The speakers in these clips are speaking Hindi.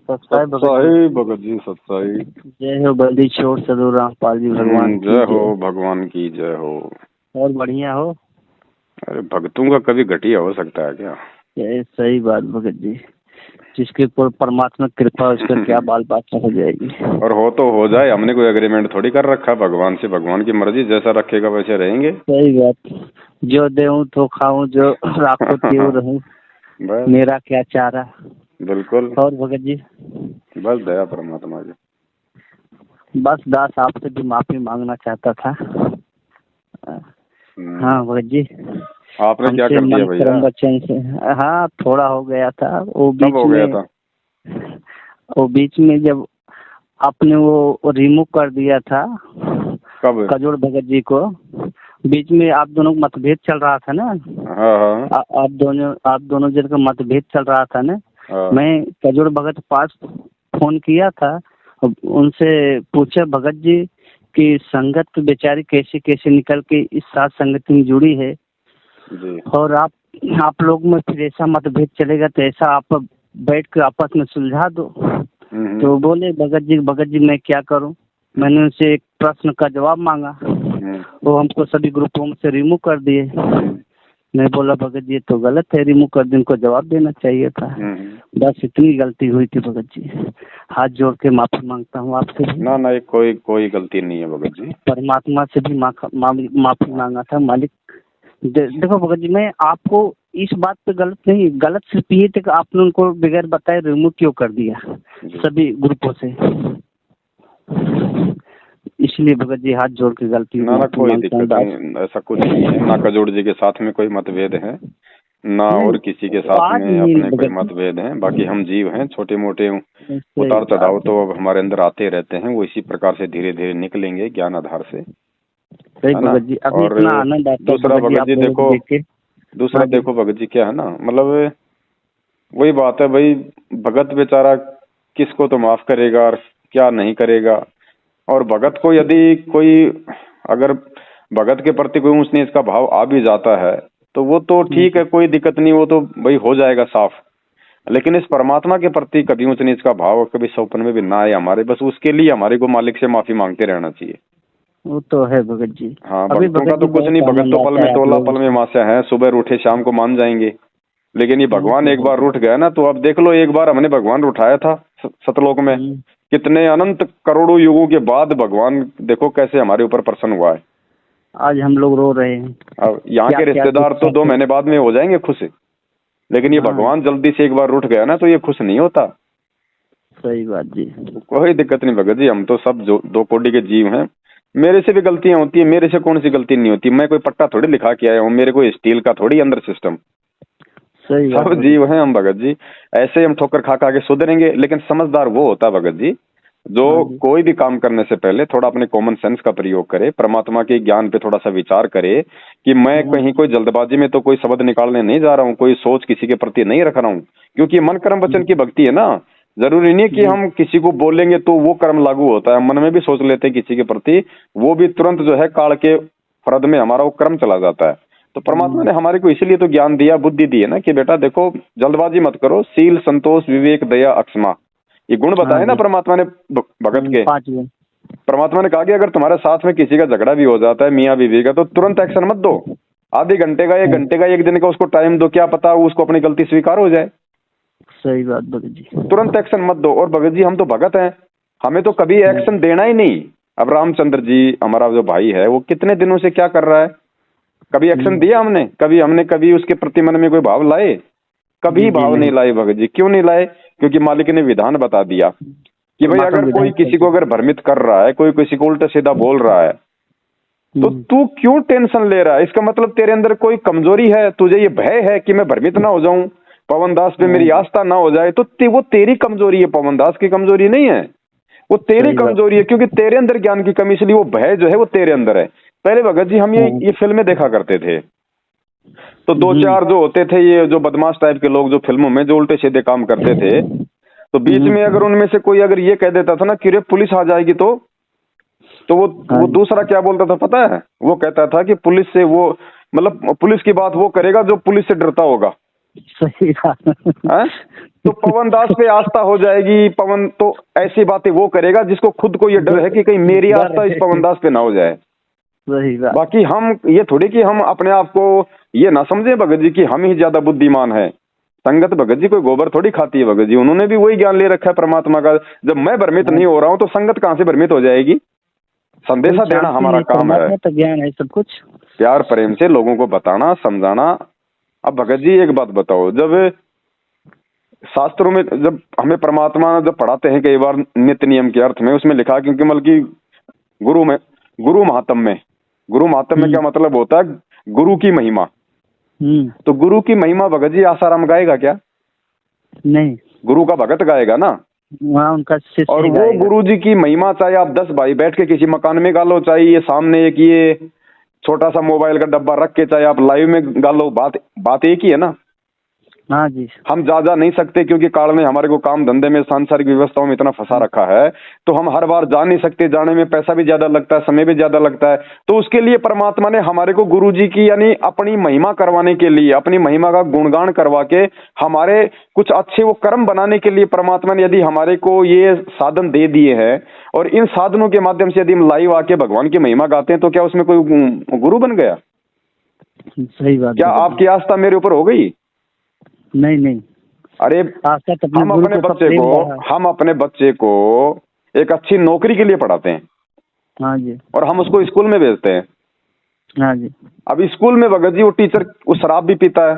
सत्साई भगत सत्साई भगत जी, सत्साई। जय हो बल्दी छोड़ सदो रामपाल जी भगवान की जय हो, भगवान की जय हो। और बढ़िया हो। अरे भगतों का कभी घटिया हो सकता है क्या? ये सही बात भगत जी, जिसके ऊपर परमात्मा कृपा उसका क्या बाल बात हो जाएगी। और हो तो हो जाए, हमने कोई एग्रीमेंट थोड़ी कर रखा है भगवान से। भगवान की मर्जी, जैसा रखेगा वैसे रहेंगे। सही बात, जो देऊं तो खाऊं, जो राखो त्यों रहूं, बस मेरा क्या चारा। बिल्कुल, और भगत जी बस दया परमात्मा जी। बस दास आपसे भी माफी मांगना चाहता था। हाँ भगत जी, आपने क्या हमसे कर दिया मन भैया? क्रम वचन से, हाँ थोड़ा हो गया था। कब हो गया था? वो बीच में जब आपने वो रिमूव कर दिया था कब? कजोड़ भगत जी को, बीच में आप दोनों का मतभेद चल रहा था ना। हाँ हाँ आप दोनों जन का मतभेद चल रहा था ना। हाँ। मैं कजोड़ भगत पास फोन किया था, उनसे पूछा भगत जी कि संगत की बेचारी कैसे कैसे निकल के इस साथ संगत में जुड़ी है जी। और आप लोग में फिर ऐसा मतभेद चलेगा तो ऐसा आप बैठ कर आपस में सुलझा दो। तो बोले भगत जी मैं क्या करूं। मैंने उनसे एक प्रश्न का जवाब मांगा, वो हमको सभी ग्रुपों में से रिमूव कर दिए। मैं बोला भगत जी तो गलत है, रिमूव कर दिए, उनको जवाब देना चाहिए था। बस इतनी गलती हुई थी भगत जी, हाथ जोड़ के माफी मांगता हूँ आपसे भी। ना ना, कोई गलती नहीं है भगत जी। परमात्मा से भी माफी मांगा था। मालिक देखो भगत जी, मैं आपको इस बात पे गलत सिर्फ ये थे कि आपने उनको बगैर बताए रिमूव क्यों कर दिया सभी ग्रुपों से, इसलिए भगत जी हाथ जोड़ के गलती। ना ना, कोई दिक्कत नहीं, ऐसा कुछ नहीं है। ना कजोड़ जी के साथ में कोई मतभेद है, ना और किसी के साथ में अपने कोई मतभेद है। बाकी हम जीव हैं, छोटे मोटे उतार चढ़ाव तो अब हमारे अंदर आते रहते हैं, वो इसी प्रकार से धीरे धीरे निकलेंगे ज्ञान आधार से, है ना। और दूसरा भगत जी देखो, भगत जी क्या है ना, मतलब वही बात है भाई, भगत बेचारा किसको तो माफ करेगा और क्या नहीं करेगा। और भगत को यदि कोई, अगर भगत के प्रति कोई ऊंच नीच का भाव आ भी जाता है तो वो तो ठीक है, कोई दिक्कत नहीं, वो तो भाई हो जाएगा साफ। लेकिन इस परमात्मा के प्रति कभी ऊंच नीच का भाव कभी सपन में भी ना आए हमारे, बस उसके लिए हमारे को मालिक से माफी मांगते रहना चाहिए। वो तो है भगत जी। हाँ, भक्तों का तो कुछ नहीं, भगत तो पल में तोला पल में मास्या है, सुबह रूठे शाम को मान जाएंगे। लेकिन ये भगवान एक बार रूठ गया ना, तो अब देख लो, एक बार हमने भगवान उठाया था सतलोक में, कितने अनंत करोड़ों युगों के बाद भगवान देखो कैसे हमारे ऊपर प्रसन्न हुआ है। आज हम लोग रो रहे हैं। अब यहाँ के रिश्तेदार तो 2 महीने बाद में हो जाएंगे खुश, लेकिन ये भगवान जल्दी से एक बार रूठ गया ना तो ये खुश नहीं होता। सही बात जी। कोई दिक्कत नहीं भगत जी, हम तो सब जो 2 कोटि के जीव हैं। मेरे से भी गलतियां होती है, मेरे से कौन सी गलती नहीं होती। मैं कोई पट्टा थोड़ी लिखा के आया हूँ, मेरे को स्टील का थोड़ी अंदर सिस्टम। सब जीव हैं हम भगत जी, ऐसे हम ठोकर खा खा के सुधरेंगे। लेकिन समझदार वो होता भगत जी जो कोई भी काम करने से पहले थोड़ा अपने कॉमन सेंस का प्रयोग करे, परमात्मा के ज्ञान पे थोड़ा सा विचार करे कि मैं कहीं कोई जल्दबाजी में तो कोई शब्द निकालने नहीं जा रहा हूँ, कोई सोच किसी के प्रति नहीं रख रहा हूँ। क्योंकि मन कर्म वचन की भक्ति है ना, जरूरी नहीं कि हम किसी को बोलेंगे तो वो कर्म लागू होता है। मन में भी सोच लेते हैं किसी के प्रति, वो भी तुरंत जो है काल के फरद में हमारा वो कर्म चला जाता है। तो परमात्मा ने हमारे को इसीलिए तो ज्ञान दिया, बुद्धि दी है ना, कि बेटा देखो जल्दबाजी मत करो, शील संतोष विवेक दया अक्षमा, ये गुण बताए ना परमात्मा ने भगत के। परमात्मा ने कहा कि अगर तुम्हारे साथ में किसी का झगड़ा भी हो जाता है मियाँ बीवी का, तो तुरंत एक्शन मत दो, आधे घंटे का, 1 घंटे का, 1 दिन का उसको टाइम दो, क्या पता उसको अपनी गलती स्वीकार हो जाए। सही बात भगत जी, तुरंत एक्शन मत दो। और भगत जी हम तो भगत हैं, हमें तो कभी एक्शन देना ही नहीं। अब रामचंद्र जी हमारा जो भाई है, वो कितने दिनों से क्या कर रहा है, कभी एक्शन दिया हमने? कभी उसके प्रति मन में कोई भाव लाए? कभी भाव नहीं लाए भगत जी। क्यों नहीं लाए? क्योंकि मालिक ने विधान बता दिया कि भाई अगर कोई किसी को अगर भ्रमित कर रहा है, कोई किसी को उल्टा सीधा बोल रहा है, तो तू क्यों टेंशन ले रहा है? इसका मतलब तेरे अंदर कोई कमजोरी है, तुझे ये भय है कि मैं भ्रमित ना हो जाऊं, पवन दास पे मेरी आस्था ना हो जाए, तो वो तेरी कमजोरी है, पवन दास की कमजोरी नहीं है, वो तेरी कमजोरी है। क्योंकि तेरे अंदर ज्ञान की कमी, इसलिए वो भय जो है वो तेरे अंदर है। पहले भगत जी हम ये फिल्में देखा करते थे, तो 2-4 जो होते थे ये जो बदमाश टाइप के लोग जो फिल्मों में जो उल्टे सीधे काम करते थे, तो बीच में अगर उनमें से कोई अगर ये कह देता था ना कि रे पुलिस आ जाएगी, तो वो दूसरा क्या बोलता था पता है? वो कहता था कि पुलिस से वो, मतलब पुलिस की बात वो करेगा जो पुलिस से डरता होगा। सही बात है? तो पवन दास पे आस्था हो जाएगी। पवन तो ऐसी बातें वो करेगा जिसको खुद को ये डर है कि कहीं मेरी आस्था इस पवन दास पे ना हो जाए। सही बात। बाकी हम ये थोड़ी कि हम अपने आप को ये ना समझे भगत जी कि हम ही ज्यादा बुद्धिमान है। संगत भगत जी कोई गोबर थोड़ी खाती है भगत जी, उन्होंने भी वही ज्ञान ले रखा है परमात्मा का। जब मैं भ्रमित नहीं हो रहा हूँ तो संगत कहाँ से भ्रमित हो जाएगी? संदेशा देना हमारा काम है। तो ज्ञान है सब कुछ, प्यार प्रेम से लोगों को बताना समझाना। अब भगत जी एक बात बताओ, जब शास्त्रों में जब हमें परमात्मा जब पढ़ाते हैं कई बार नित्य नियम के अर्थ में, उसमें लिखा क्योंकि मतलब कि गुरु महात्म में क्या मतलब होता है? गुरु की महिमा। तो गुरु की महिमा भगत जी आसाराम गाएगा क्या? नहीं, गुरु का भगत गाएगा ना, वहाँ उनका शिष्य और वो गुरु जी की महिमा चाहे आप 10 भाई बैठ के किसी मकान में गा लो, चाहे ये सामने एक ये छोटा सा मोबाइल का डब्बा रख के चाहे आप लाइव में गा लो, बात एक ही है ना। हाँ जी। हम जा नहीं सकते क्योंकि काल ने हमारे को काम धंधे में सांसारिक व्यवस्थाओं में इतना फंसा रखा है, तो हम हर बार जा नहीं सकते। जाने में पैसा भी ज्यादा लगता है, समय भी ज्यादा लगता है। तो उसके लिए परमात्मा ने हमारे को गुरु जी की यानी अपनी महिमा करवाने के लिए, अपनी महिमा का गुणगान करवा के हमारे कुछ अच्छे वो कर्म बनाने के लिए परमात्मा ने यदि हमारे को ये साधन दे दिए हैं, और इन साधनों के माध्यम से यदि हम लाइव आके भगवान की महिमा गाते हैं, तो क्या उसमें कोई गुरु बन गया? सही बात। क्या आपकी आस्था मेरे ऊपर हो गई? नहीं। अरे हम अपने बच्चे को एक अच्छी नौकरी के लिए पढ़ाते हैं। हाँ जी। और हम उसको स्कूल में भेजते हैं। हाँ जी। अब स्कूल में भगत जी वो टीचर वो शराब भी पीता है।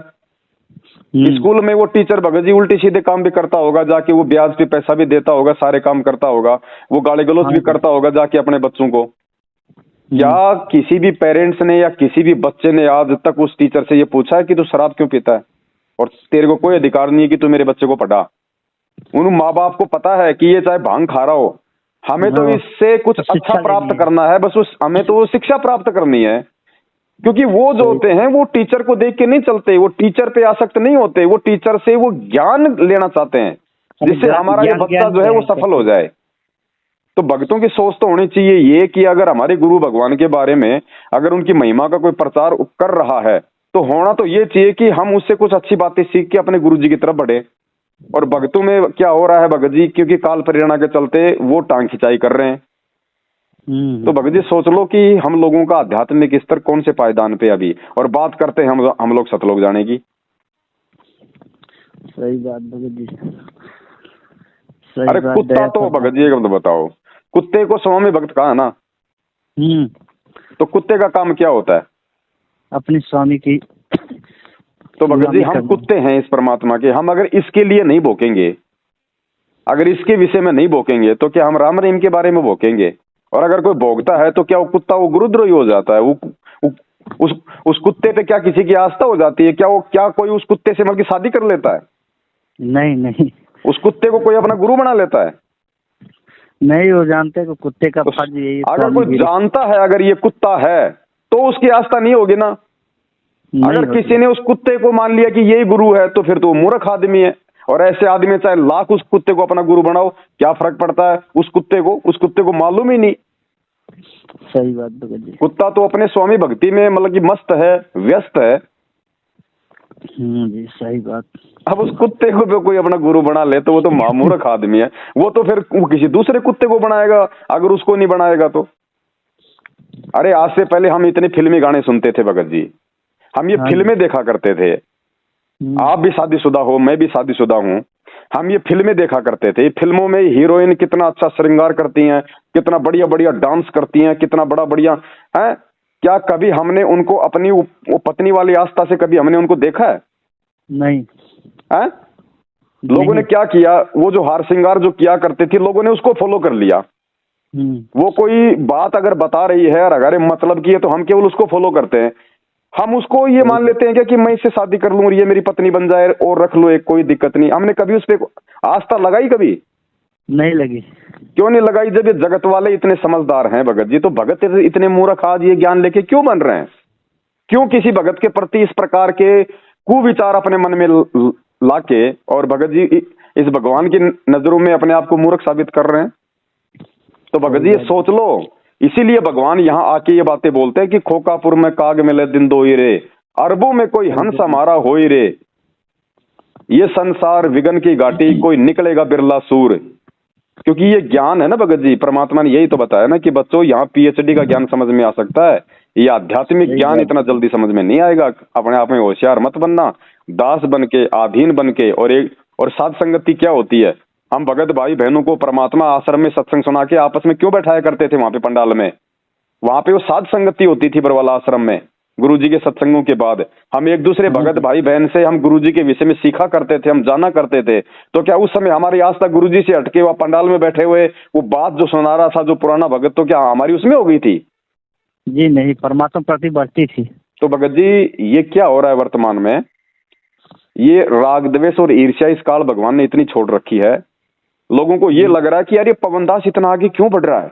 स्कूल में वो टीचर भगत जी उल्टे सीधे काम भी करता होगा, जाके वो ब्याज पे पैसा भी देता होगा, सारे काम करता होगा, वो गाली गलौज भी करता होगा जाके अपने बच्चों को। क्या किसी भी पेरेंट्स ने या किसी भी बच्चे ने आज तक उस टीचर से ये पूछा है कि तू शराब क्यों पीता है और तेरे को कोई अधिकार नहीं है कि तू मेरे बच्चे को पढ़ा? उन माँ बाप को पता है कि ये चाहे भांग खा रहा हो, हमें तो इससे कुछ अच्छा प्राप्त करना है, बस हमें तो वो शिक्षा प्राप्त करनी है। क्योंकि वो जो होते हैं वो टीचर को देख के नहीं चलते, वो टीचर पे आसक्त नहीं होते, वो टीचर से वो ज्ञान लेना चाहते हैं जिससे हमारा ये बच्चा जो है वो सफल हो जाए। तो भक्तों की सोच तो होनी चाहिए ये कि अगर हमारे गुरु भगवान के बारे में अगर उनकी महिमा का कोई प्रचार कर रहा है, तो होना तो ये चाहिए कि हम उससे कुछ अच्छी बातें सीख के अपने गुरु जी की तरफ बढ़े। और भक्तों में क्या हो रहा है भगत जी, क्योंकि काल प्रेरणा के चलते वो टांग खिंचाई कर रहे हैं। तो भगत जी सोच लो कि हम लोगों का आध्यात्मिक स्तर कौन से पायदान पे अभी, और बात करते हैं हम लोग सतलोक जाने की। सही बात भगत जी। अरे कुत्ता तो भगत जी एक बताओ, कुत्ते को स्वामी भक्त कहा ना, तो कुत्ते का काम क्या होता है? अपने स्वामी की। तो भगत जी हम कुत्ते हैं इस परमात्मा के, हम अगर इसके लिए नहीं भोकेंगे, अगर इसके विषय में नहीं भोकेंगे, तो क्या हम राम रहीम के बारे में भोकेंगे? और अगर कोई भोगता है तो क्या वो कुत्ता वो गुरुद्रोही हो जाता है? वो उस कुत्ते पे क्या किसी की आस्था हो जाती है? क्या कोई उस कुत्ते से मतलब शादी कर लेता है? नहीं। उस कुत्ते को कोई अपना गुरु बना लेता है? नहीं, वो जानते हैं कि कुत्ते का फर्ज यही। अगर कोई जानता है अगर ये कुत्ता है तो उसकी आस्था नहीं होगी ना। अगर किसी ने उस कुत्ते को मान लिया कि यही गुरु है, तो फिर तो मूर्ख आदमी है। और ऐसे आदमी चाहे लाख उस कुत्ते को अपना गुरु बनाओ, क्या फर्क पड़ता है? उस कुत्ते को मालूम ही नहीं। सही बात भगत जी। कुत्ता तो अपने स्वामी भक्ति में मतलब कि मस्त है, व्यस्त है। जी सही बात। अब उस कुत्ते को कोई अपना गुरु बना ले तो वो तो मूर्ख आदमी है। वो तो फिर किसी दूसरे कुत्ते को बनाएगा, अगर उसको नहीं बनाएगा तो। अरे आज से पहले हम इतने फिल्मी गाने सुनते थे भगत जी, हम ये फिल्में देखा करते थे। आप भी शादीशुदा हो, मैं भी शादीशुदा हूँ। हम ये फिल्में देखा करते थे। फिल्मों में हीरोइन कितना अच्छा श्रृंगार करती हैं, कितना बढ़िया बढ़िया डांस करती हैं, कितना बड़ा बढ़िया है। क्या कभी हमने उनको अपनी वो पत्नी वाली आस्था से कभी हमने उनको देखा है? नहीं है? लोगों ने क्या किया, वो जो हार श्रृंगार जो किया करते थे, लोगों ने उसको फॉलो कर लिया। वो कोई बात अगर बता रही है और अगर मतलब की है तो हम केवल उसको फॉलो करते हैं। हम उसको ये मान लेते हैं क्या कि मैं इससे शादी कर लूं और ये मेरी पत्नी बन जाए और रख लो, एक कोई दिक्कत नहीं। हमने कभी उस पर आस्था लगाई? कभी नहीं लगी। क्यों नहीं लगाई? जब ये जगत वाले इतने समझदार हैं भगत जी, तो भगत इतने मूर्ख आज ये ज्ञान लेके क्यों बन रहे हैं? क्यों किसी भगत के प्रति इस प्रकार के कुविचार अपने मन में लाके और भगत जी इस भगवान की नजरों में अपने आप को मूर्ख साबित कर रहे हैं? तो भगत जी ये सोच लो। इसीलिए भगवान यहाँ आके ये बातें बोलते हैं कि खोकापुर में काग मिले दिन दो ही रे, अरबों में कोई हंस हमारा हो ही रे। ये संसार विघन की घाटी, कोई निकलेगा बिरला सूर। क्योंकि ये ज्ञान है ना भगत जी, परमात्मा ने यही तो बताया ना कि बच्चों यहाँ पीएचडी का ज्ञान समझ में आ सकता है, ये आध्यात्मिक ज्ञान इतना जल्दी समझ में नहीं आएगा। अपने आप में होशियार मत बनना, दास बन के, अधीन बन के। और साध संगति क्या होती है? हम भगत भाई बहनों को परमात्मा आश्रम में सत्संग सुना के आपस में क्यों बैठाया करते थे वहां पे पंडाल में? वहां पे वो साध संगति होती थी बरवाला आश्रम में। गुरुजी के सत्संगों के बाद हम एक दूसरे भगत भाई बहन से हम गुरुजी के विषय में सीखा करते थे, हम जाना करते थे। तो क्या उस समय हमारी आस्था गुरुजी से हटके वह पंडाल में बैठे हुए वो बात जो सुना रहा था जो पुराना भगत, तो क्या हमारी उसमें हो गई थी? जी नहीं, परमात्मा प्रति बढ़ती थी। तो भगत जी ये क्या हो रहा है वर्तमान में? ये राग द्वेष और ईर्ष्या इस काल भगवान ने इतनी छोड़ रखी है। लोगों को ये लग रहा है कि यार ये पवनदास इतना आगे क्यों बढ़ रहा है,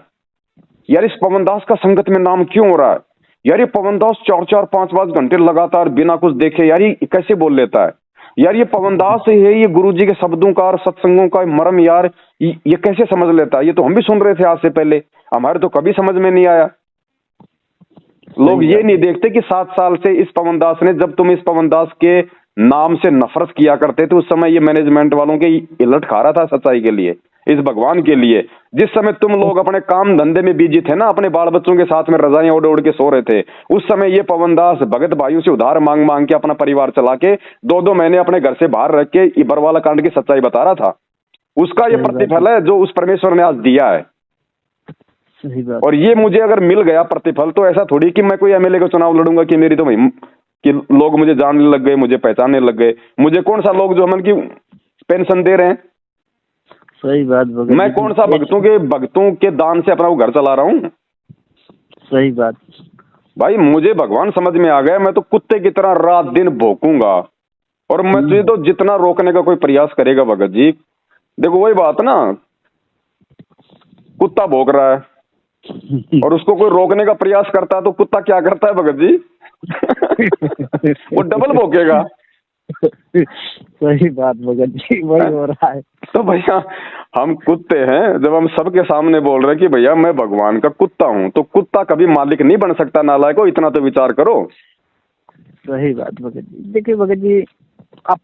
यार इस पवनदास का संगत में नाम क्यों हो रहा है, यार ये पवनदास 4-4, 5-5 घंटे लगातार बिना कुछ देखे यार ये कैसे बोल लेता है, यार ये पवनदास है, ये गुरुजी के शब्दों का और सत्संगों का मर्म यार ये कैसे समझ लेता है। ये तो हम भी सुन रहे थे आज से पहले, हमारे तो कभी समझ में नहीं आया। लोग ये नहीं देखते कि 7 साल से इस पवनदास ने, जब तुम इस पवनदास के नाम से नफरत किया करते थे उस समय ये मैनेजमेंट वालों के इलट खा रहा था सच्चाई के लिए, इस भगवान के लिए। जिस समय तुम लोग अपने काम धंधे में बिजी थे ना, अपने बाल बच्चों के साथ में रजाइयां ओढ़ ओढ़ के सो रहे थे, उस समय ये पवनदास भगत भाइयों से उधार मांग मांग के अपना परिवार चला के 2-2 महीने अपने घर से बाहर रख के ये बरवाला कांड की सच्चाई बता रहा था। उसका ये प्रतिफल है जो उस परमेश्वर ने आज दिया है। और ये मुझे अगर मिल गया प्रतिफल, तो ऐसा थोड़ी कि मैं कोई एमएलए का चुनाव लड़ूंगा कि मेरी तो कि लोग मुझे जानने लग गए, मुझे पहचानने लग गए। मुझे कौन सा लोग जो हमन की पेंशन दे रहे हैं? सही बात। मैं कौन सा भक्तों के दान से अपना वो घर चला रहा हूँ? सही बात भाई, मुझे भगवान समझ में आ गया। मैं तो कुत्ते की तरह रात दिन भौंकूंगा, और मैं तुझे तो जितना रोकने का कोई प्रयास करेगा भगत जी, देखो वही बात ना, कुत्ता भौंक रहा है और उसको कोई रोकने का प्रयास करता है तो कुत्ता क्या करता है भगत जी? वो डबल भौंकेगा। सही बात भगत जी, वही हो रहा है। तो भैया हम कुत्ते हैं, जब हम सबके सामने बोल रहे हैं कि भैया मैं भगवान का कुत्ता हूं, तो कुत्ता कभी मालिक नहीं बन सकता नालायको, इतना तो विचार करो। सही बात भगत जी। देखिए भगत जी, आप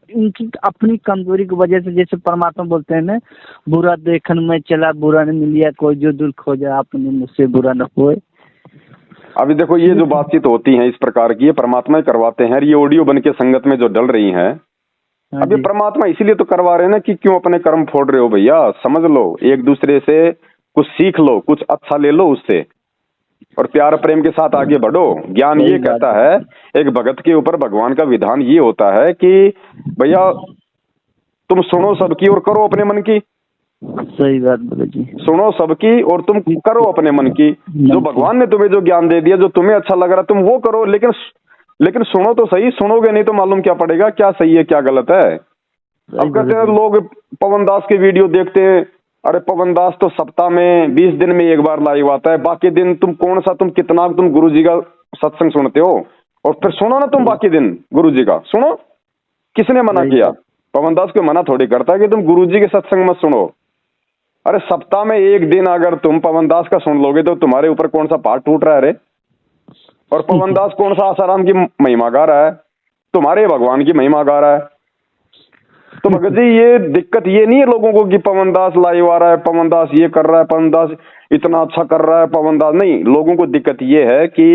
इनकी अपनी कमजोरी की वजह से, जैसे परमात्मा बोलते हैं ना, बुरा देखन में चला बुरा न मिलिया कोई, जो दुख हो जाए आपने मुझसे बुरा न होए। अभी देखो ये जो बातचीत होती है इस प्रकार की, ये परमात्मा ही करवाते हैं। ये ऑडियो बन के संगत में जो डल रही है, अब ये परमात्मा इसीलिए तो करवा रहे हैं ना कि क्यों अपने कर्म फोड़ रहे हो भैया? समझ लो, एक दूसरे से कुछ सीख लो, कुछ अच्छा ले लो उससे, और प्यार प्रेम के साथ आगे बढ़ो। ज्ञान ये कहता है, एक भगत के ऊपर भगवान का विधान ये होता है कि भैया तुम सुनो सबकी और करो अपने मन की। सही बात भगत जी, सुनो सबकी और तुम करो अपने मन की। जो भगवान ने तुम्हें जो ज्ञान दे दिया, जो तुम्हें अच्छा लग रहा तुम वो करो, लेकिन सुनो तो सही। सुनोगे नहीं तो मालूम क्या पड़ेगा क्या सही है क्या गलत है। अब कहते हैं लोग पवनदास के वीडियो देखते हैं, अरे पवनदास तो सप्ताह में 20 दिन में एक बार लाइव आता है, बाकी दिन तुम कितना गुरुजी का सत्संग सुनते हो? और फिर सुनो ना तुम बाकी दिन गुरुजी का सुनो। किसने मना किया? पवनदास को मना थोड़ी करता है कि तुम गुरुजी के सत्संग मत सुनो। अरे सप्ताह में एक दिन अगर तुम पवनदास का सुन लोगे तो तुम्हारे ऊपर कौन सा पाठ टूट रहा है रे? और पवनदास कौन सा आसाराम की महिमा गा रहा है? तुम्हारे भगवान की महिमा गा रहा है। तो भगत जी ये दिक्कत ये नहीं है लोगों को कि पवनदास लाइव आ रहा है, पवनदास ये कर रहा है, पवनदास इतना अच्छा कर रहा है, पवनदास नहीं। लोगों को दिक्कत ये है कि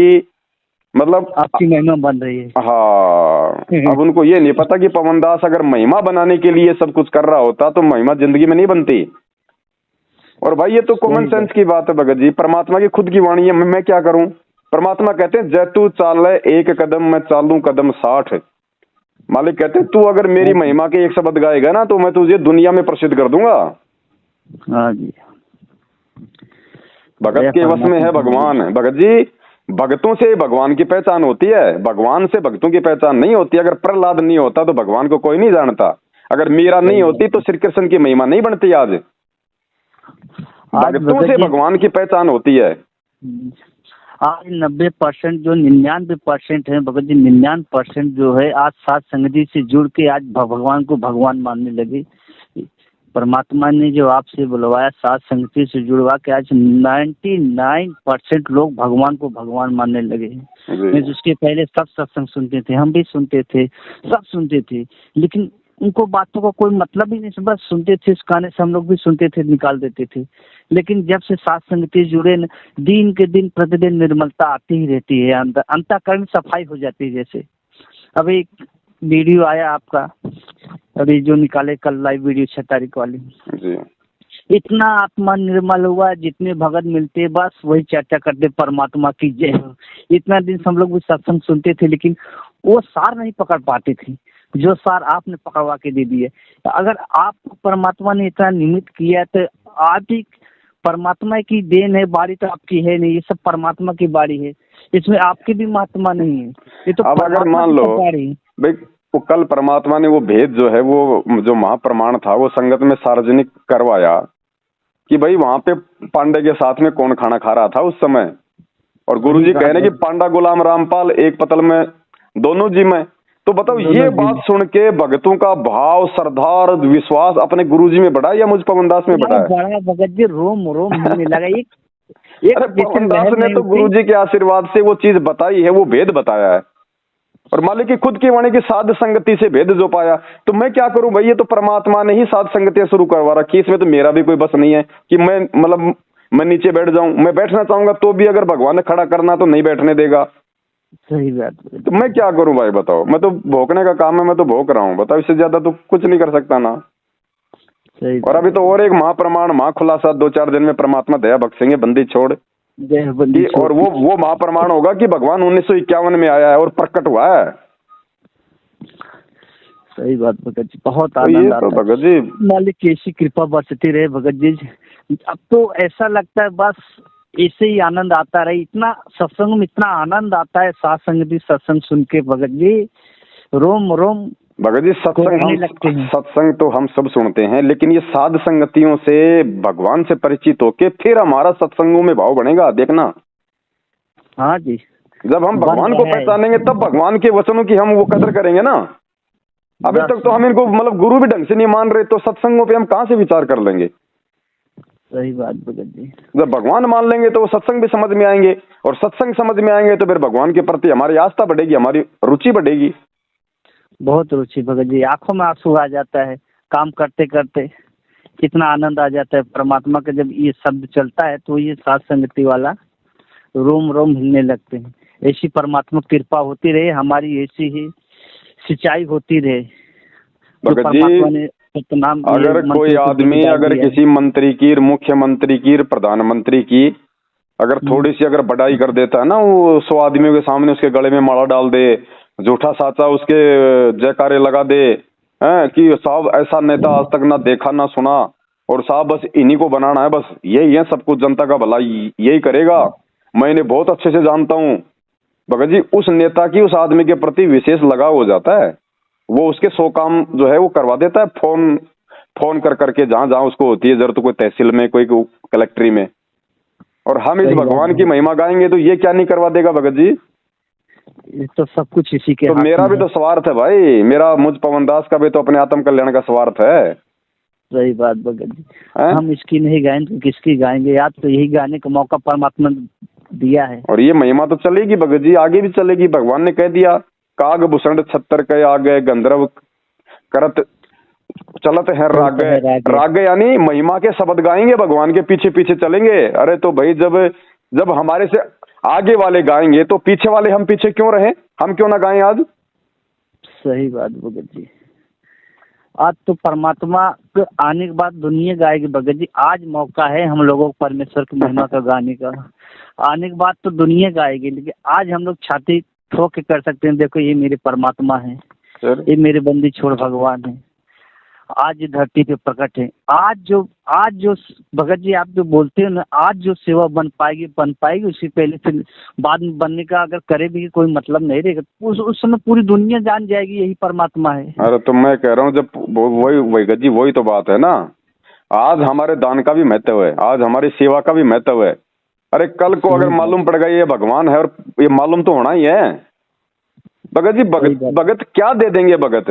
मतलब आपकी महिमा बन रही है। हाँ, अब उनको ये नहीं पता कि पवनदास अगर महिमा बनाने के लिए सब कुछ कर रहा होता तो महिमा जिंदगी में नहीं बनती। और भाई ये तो कॉमन सेंस की बात है भगत जी, परमात्मा की खुद की वाणी है। मैं क्या करूं? परमात्मा कहते हैं जैतू चाल एक कदम मैं चालू कदम 60। मालिक कहते हैं तू अगर मेरी महिमा के एक शब्द गाएगा ना तो मैं तुझे दुनिया में प्रसिद्ध कर दूंगा। हाँ जी, भगत के वश में है भगवान। भगत जी भक्तों से भगवान की पहचान होती है, भगवान से भक्तों की पहचान नहीं होती। अगर प्रहलाद नहीं होता तो भगवान को कोई नहीं जानता, अगर मीरा नहीं होती तो श्री कृष्ण की महिमा नहीं बनती। आज भक्तों से भगवान की पहचान होती है। आज 90% जो 99% है भगत जी, 99% जो है आज साथ संगति से जुड़ के आज भगवान को भगवान मानने लगे। परमात्मा ने जो आपसे बुलवाया साथ संगति से जुड़वा के, आज 99% लोग भगवान को भगवान मानने लगे हैं। उसके पहले सब सत्संग सुनते थे, हम भी सुनते थे, सब सुनते थे, लेकिन उनको बातों का कोई मतलब ही नहीं, बस सुनते थे, उस गाने से हम लोग भी सुनते थे, निकाल देते थे। लेकिन जब से साथ संगति जुड़े न, दिन के दिन प्रतिदिन निर्मलता आती ही रहती है, अंदर अंतःकरण सफाई हो जाती है। जैसे अभी एक वीडियो आया आपका, अभी जो निकाले कल लाइव वीडियो 6 तारीख वाली जी। इतना आत्मा निर्मल हुआ, जितने भगत मिलते बस वही चर्चा करते परमात्मा की जय हो। इतना दिन से हम लोग भी सत्संग सुनते थे, लेकिन वो सार नहीं पकड़ पाते थे जो सार आपने पकड़वा के दे दिए। तो अगर आपको परमात्मा ने इतना निमित्त किया तो आप ही परमात्मा की देन है, बारी तो आपकी है नहीं, ये सब परमात्मा की बारी है, इसमें आपकी भी महात्मा नहीं है, ये तो अब अगर मान लो भाई वो कल परमात्मा ने वो भेद जो है, वो जो महाप्रमाण था, वो संगत में सार्वजनिक करवाया कि भाई वहां पे पांडे के साथ में कौन खाना खा रहा था उस समय, और गुरुजी कह रहे कि पांडा गुलाम रामपाल एक पतल में दोनों जी में। तो बताओ ये बात सुन के भगतों का भाव, श्रद्धा और विश्वास अपने गुरुजी में बढ़ा या मुझ पवन दास में बढ़ा? बड़ा भगत जी रोम रोम होने लगा। अरे पवन दास ने तो गुरुजी के आशीर्वाद से वो चीज बताई है, वो भेद बताया है, और मालिक की खुद की वाणी की साध संगति से भेद जो पाया। तो मैं क्या करूं भाई, ये तो परमात्मा ने ही साध संगतियां शुरू करवा रखी, इसमें तो मेरा भी कोई बस नहीं है कि मैं मतलब मैं नीचे बैठ जाऊं। मैं बैठना चाहूंगा तो भी अगर भगवान ने खड़ा करना तो नहीं बैठने देगा। सही बात। तो मैं क्या करूं भाई बताओ, मैं तो भोंकने का काम है, मैं तो भोंक रहा हूं, बताओ इससे ज्यादा तो कुछ नहीं कर सकता ना। सही। और अभी तो और एक महाप्रमाण महाखुलासा 2-4 दिन में परमात्मा दया बख्शेंगे, बंदी छोड़ और वो महाप्रमाण होगा कि भगवान 1951 में आया है और प्रकट हुआ है। सही बात भगत जी, बहुत आनंद आता है भगत जी, मालिक की ऐसी कृपा बरसती रहे भगत जी। अब तो ऐसा लगता है बस ऐसे ही आनंद आता रहे। इतना सत्संग में इतना आनंद आता है, साथ संगति सत्संग सुन के भगत जी, रोम रोम भगत जी। सत्संग तो हम सब सुनते हैं, लेकिन ये साध संगतियों से भगवान से परिचित होके फिर हमारा सत्संगों में भाव बनेगा, देखना। हाँ जी, जब हम भगवान को पहचानेंगे तब भगवान के वचनों की हम वो कदर करेंगे ना। अभी तक तो हम इनको मतलब गुरु भी ढंग से नहीं मान रहे, तो सत्संगों पे हम कहाँ से विचार कर लेंगे? सही बात भगत जी। जब भगवान मान लेंगे तो वो सत्संग भी समझ में आएंगे, और सत्संग समझ में आएंगे तो फिर भगवान के प्रति हमारी आस्था बढ़ेगी, हमारी रुचि बढ़ेगी। बहुत रुचि भगत जी, आंखों में आंसू आ जाता है काम करते करते, कितना आनंद आ जाता है परमात्मा का। जब ये शब्द चलता है तो ये साथ संगति वाला रोम रोम हिलने लगते हैं। ऐसी परमात्मा कृपा होती रहे, हमारी ऐसी ही सिंचाई होती रहे। भगत जी, अगर कोई आदमी अगर किसी मंत्री की, मुख्यमंत्री की, प्रधानमंत्री की अगर थोड़ी सी अगर बढ़ाई कर देता है ना, वो 100 आदमियों के सामने उसके गले में माला डाल दे, झूठा साचा उसके जयकारे लगा दे कि साहब ऐसा नेता आज तक ना देखा ना सुना, और साहब बस इन्हीं को बनाना है, बस यही है सब कुछ, जनता का भला यही करेगा, मैं इन्हें बहुत अच्छे से जानता हूँ। भगत जी, उस नेता की उस आदमी के प्रति विशेष लगाव हो जाता है, वो उसके 100 काम जो है वो करवा देता है, फोन कर करके जहां जहां उसको होती है जरूरत, कोई तहसील में, कोई कलेक्ट्री में। और हम इस भगवान की महिमा गाएंगे तो ये क्या नहीं करवा देगा भगत जी? ये तो सब कुछ इसी के तो मेरा भी तो स्वार्थ है भाई, मेरा मुझ पवन दास का भी तो अपने आत्म कल्याण का स्वार्थ है। सही बात भगत जी। हम इसकी नहीं गाएंगे तो किसकी गाएंगे? याद तो यही गाने का मौका परमात्मा दिया है, और ये महिमा तो चलेगी भगत जी, आगे भी चलेगी। भगवान ने कह दिया, काग भूषण 76 के आगे गंधर्व करत चलत है राग यानी महिमा के शब्द गाएंगे, भगवान के पीछे पीछे चलेंगे। अरे तो भाई जब हमारे से आगे वाले गाएंगे तो पीछे वाले हम पीछे क्यों रहे? हम क्यों ना गाएं आज? सही बात भगत जी। आज तो परमात्मा के आने के बाद दुनिया गाएगी भगत जी। आज मौका है हम लोगों को परमेश्वर की महिमा का गाने का। आने के बाद तो दुनिया गाएगी, लेकिन आज हम लोग छाती ठोक के कर सकते हैं, देखो ये मेरे परमात्मा है, ये मेरे बंदी छोड़ भगवान है, आज धरती पे प्रकट है। आज जो भगत जी आप जो बोलते हो ना, आज जो सेवा बन पाएगी उससे पहले फिर बाद में बनने का अगर करे भी कोई मतलब नहीं रहेगा। उस समय पूरी दुनिया जान जाएगी यही परमात्मा है। अरे तो मैं कह रहा हूँ, जब वही भगत जी, वही तो बात है ना। आज हमारे दान का भी महत्व है, आज हमारी सेवा का भी महत्व है। अरे कल को अगर मालूम पड़ गया ये भगवान है, और ये मालूम तो होना ही है भगत जी। भगत क्या दे देंगे भगत?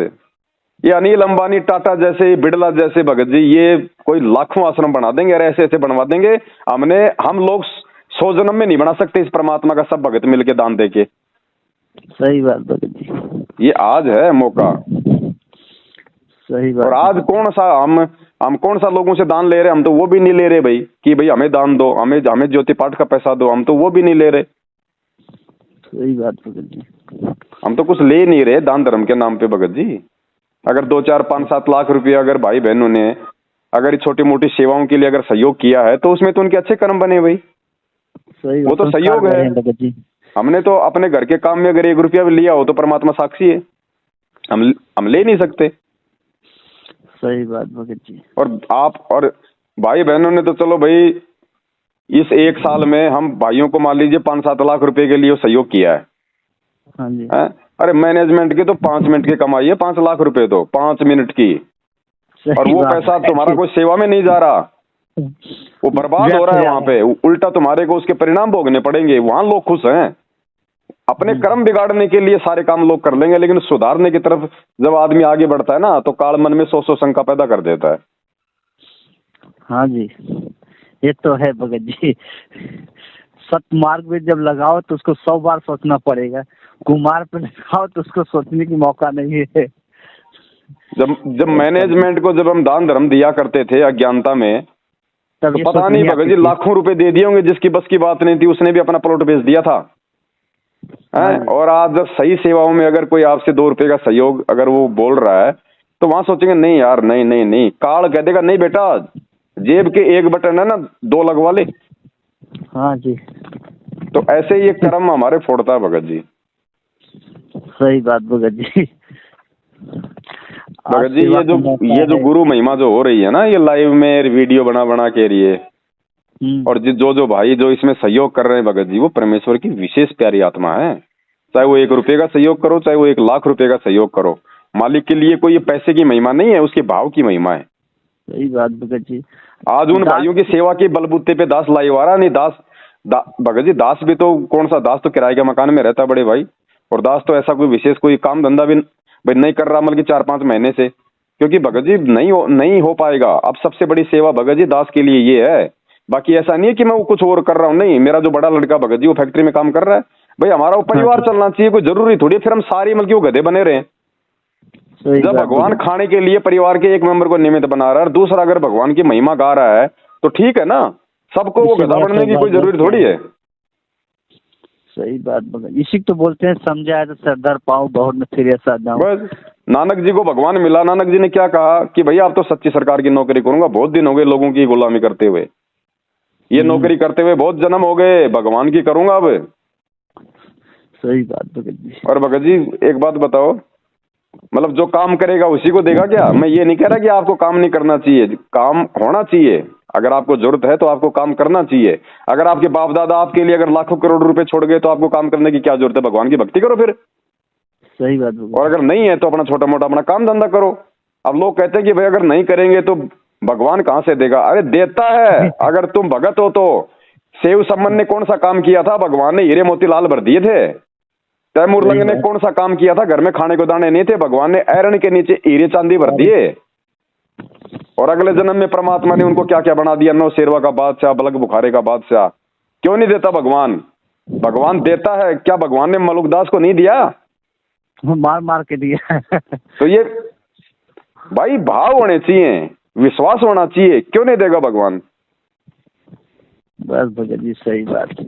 ये अनिल अंबानी, टाटा जैसे, बिड़ला जैसे भगत जी, ये कोई लाखों आश्रम बना देंगे, अरे ऐसे ऐसे बनवा देंगे। हम लोग 100 जन्म में नहीं बना सकते इस परमात्मा का, सब भगत मिलके दान देके। सही बात भगत जी, ये आज है मौका। सही बात। और आज कौन सा हम कौन सा लोगों से दान ले रहे हैं? हम तो वो भी नहीं ले रहे भाई कि भाई हमें दान दो, हमें हमें ज्योति पाठ का पैसा दो, हम तो वो भी नहीं ले रहे। सही बात भगत जी। हम तो कुछ ले नहीं रहे दान धर्म के नाम पे भगत जी। अगर 2 4 5 7 लाख रुपया अगर भाई बहनों ने अगर छोटी मोटी सेवाओं के लिए अगर सहयोग किया है तो उसमें तो उनके अच्छे कर्म बने भाई। सही वो तो सहयोग है भगत जी। हमने तो अपने घर के काम में अगर 1 रुपया भी लिया हो तो परमात्मा साक्षी है, हम ले नहीं सकते। सही बात भगत जी। और आप और भाई बहनों ने तो चलो भाई इस 1 साल में हम भाइयों को मान लीजिए 5 7 लाख रुपए के लिए सहयोग किया है। हाँ जी। है? अरे मैनेजमेंट की तो 5 मिनट की कमाई है 5 लाख रुपए तो 5 मिनट की, और वो पैसा तुम्हारा कोई सेवा में नहीं जा रहा, वो बर्बाद हो रहा है वहां पे। उल्टा तुम्हारे को उसके परिणाम भोगने पड़ेंगे। वहां लोग खुश हैं, अपने कर्म बिगाड़ने के लिए सारे काम लोग कर लेंगे, लेकिन सुधारने की तरफ जब आदमी आगे बढ़ता है ना तो काल मन में 100 शंका पैदा कर देता है। हाँ जी, ये तो है भगत जी। सतमार्ग में जब लगाओ तो उसको 100 बार सोचना पड़ेगा, कुमार पे लगाओ तो उसको सोचने की मौका नहीं है। जब मैनेजमेंट को जब हम दान धर्म दिया करते थे अज्ञानता में, तो पता नहीं भगत जी लाखों रुपए दे दिए होंगे, जिसकी बस की बात नहीं थी उसने भी अपना प्लॉट बेच दिया था। और आज जब सही सेवाओं में अगर कोई आपसे 2 रुपए का सहयोग अगर वो बोल रहा है तो वहां सोचेंगे नहीं यार, नहीं नहीं नहीं। काल कह देगा नहीं बेटा, जेब के 1 बटन है ना 2 लगवा ले। हाँ जी। तो ऐसे ये कर्म हमारे फोड़ता है भगत जी। सही बात भगत जी। भगत जी ये जो गुरु महिमा जो हो रही है ना, ये लाइव में वीडियो बना बना के लिए, और जो भाई जो इसमें सहयोग कर रहे हैं भगत जी, वो परमेश्वर की विशेष प्यारी आत्मा है। चाहे वो 1 रुपए का सहयोग करो, चाहे वो 1 लाख रुपए का सहयोग करो, मालिक के लिए कोई पैसे की महिमा नहीं है, उसके भाव की महिमा है। सही बात भगत जी। आज उन भाइयों की सेवा के बलबूते पे दास लाइव आ रहा नहीं। भगत जी दास भी तो कौन सा दास तो किराए के मकान में रहता बड़े भाई, और दास तो ऐसा कोई विशेष कोई काम धंधा भी नहीं कर रहा मतलब 4 5 महीने से, क्योंकि भगत जी नहीं हो पाएगा। अब सबसे बड़ी सेवा भगत जी दास के लिए ये है। बाकी ऐसा नहीं है कि मैं वो कुछ और कर रहा हूँ, नहीं। मेरा जो बड़ा लड़का भगत जी वो फैक्ट्री में काम कर रहा है भाई, हमारा वो परिवार चलना चाहिए, कोई जरूरी थोड़ी फिर हम सारे मतलब वो गधे बने रहे। जब भगवान खाने के लिए परिवार के एक मेंबर को निमित्त बना रहा है, दूसरा अगर भगवान की महिमा गा रहा है तो ठीक है ना, सबको वो गधा बनने की कोई जरूरी थोड़ी है। सही बात भगत, इसी तो बोलते हैं समझाए तो सरदार पाऊं बहुत में फिर ऐसा जाऊं। बस नानक जी को भगवान मिला, नानक जी ने क्या कहा कि भैया आप तो सच्ची सरकार की नौकरी करूंगा, बहुत दिन हो गए लोगों की गुलामी करते हुए, ये नौकरी करते हुए बहुत जन्म हो गए, भगवान की करूंगा अब। सही बात भगत जी। और भगत जी एक बात बताओ, मतलब जो काम करेगा उसी को देगा क्या? मैं ये नहीं कह रहा कि आपको काम नहीं करना चाहिए, काम होना चाहिए। अगर आपको जरूरत है तो आपको काम करना चाहिए। अगर आपके बाप दादा आपके लिए अगर लाखों करोड़ रुपए छोड़ गए तो आपको काम करने की क्या जरूरत है? भगवान की भक्ति करो फिर। सही बात भगत। और अगर नहीं है तो अपना छोटा मोटा अपना काम धंधा करो। अब लोग कहते हैं कि भाई अगर नहीं करेंगे तो भगवान कहां से देगा? अरे देता है, अगर तुम भगत हो तो। सेव सम्मन ने कौन सा काम किया था? भगवान ने हीरे मोती लाल भर दिए थे। तैमूर लंग ने कौन सा काम किया था? घर में खाने को दाने नहीं थे, भगवान ने ऐरण के नीचे हीरे चांदी भर दिए। और अगले जन्म में परमात्मा ने उनको क्या क्या बना दिया? 9 शेरवा का बादशाह, बलग बुखारे का बादशाह। क्यों नहीं देता भगवान? भगवान देता है। क्या भगवान ने मलुकदास को नहीं दिया? मार मार के दिया। तो ये भाई भाव होने चाहिए, विश्वास होना चाहिए, क्यों नहीं देगा भगवान? बस भगत जी सही बात है।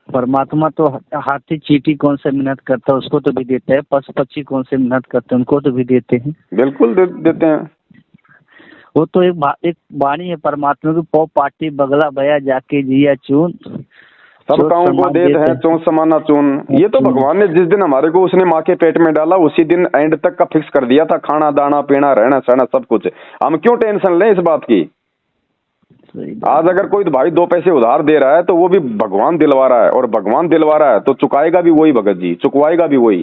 परमात्मा तो हाथी चींटी कौन से मेहनत करता है उसको तो भी देते हैं, पशु पक्षी कौन से मेहनत करते हैं उनको तो भी देते हैं। बिल्कुल देते हैं। वो तो एक वाणी है परमात्मा की, पौ पाटी बगला बया जाके जिया चून, सब कामों को देते हैं चौं समाना चून। ये तो भगवान ने जिस दिन हमारे को उसने माँ के पेट में डाला उसी दिन एंड तक का फिक्स कर दिया था, खाना दाना पीना रहना सहना सब कुछ। हम क्यों टेंशन लें इस बात की? आज अगर कोई भाई 2 पैसे उधार दे रहा है तो वो भी भगवान दिलवा रहा है, और भगवान दिलवा रहा है तो चुकाएगा भी वही भगत जी, चुकवाएगा भी वही।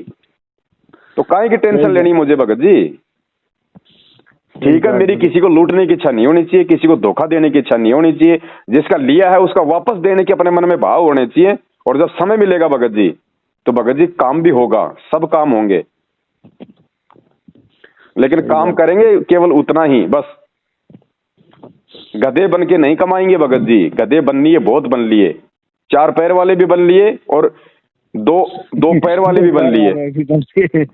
तो काहे की टेंशन लेनी मुझे भगत जी? ठीक है, मेरी किसी को लूटने की इच्छा नहीं होनी चाहिए, किसी को धोखा देने की इच्छा नहीं होनी चाहिए। जिसका लिया है उसका वापस देने के अपने मन में भाव होने चाहिए। और जब समय मिलेगा भगत जी तो भगत जी काम भी होगा, सब काम होंगे, लेकिन काम करेंगे केवल उतना ही बस। गधे बन के नहीं कमाएंगे भगत जी। गधे बन लिए, बहुत बन लिए, 4 पैर वाले भी बन लिए और दो पैर वाले भी बन लिए।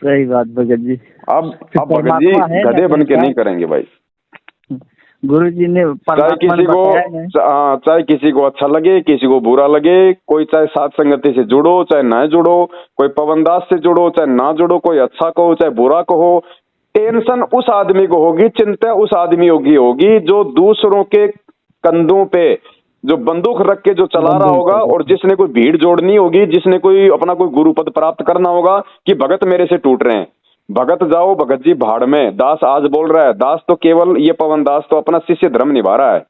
सही बात भगत जी। अब भगत जी गधे बन के नहीं करेंगे भाई। गुरु जी ने चाहे किसी को अच्छा लगे, किसी को बुरा लगे, कोई चाहे साथ संगति से जुड़ो चाहे ना जुड़ो, कोई पवनदास से जुड़ो चाहे ना जुड़ो, कोई अच्छा कहो चाहे बुरा कहो, टेंशन उस आदमी को होगी, चिंता उस आदमी होगी जो दूसरों के कंधों पे जो बंदूक रख के जो चला रहा होगा, और जिसने कोई भीड़ जोड़नी होगी, जिसने कोई अपना कोई गुरु पद प्राप्त करना होगा कि भगत मेरे से टूट रहे हैं। भगत जाओ भगत जी भाड़ में। दास आज बोल रहा है, दास तो केवल ये पवन दास तो अपना शिष्य धर्म निभा रहा है,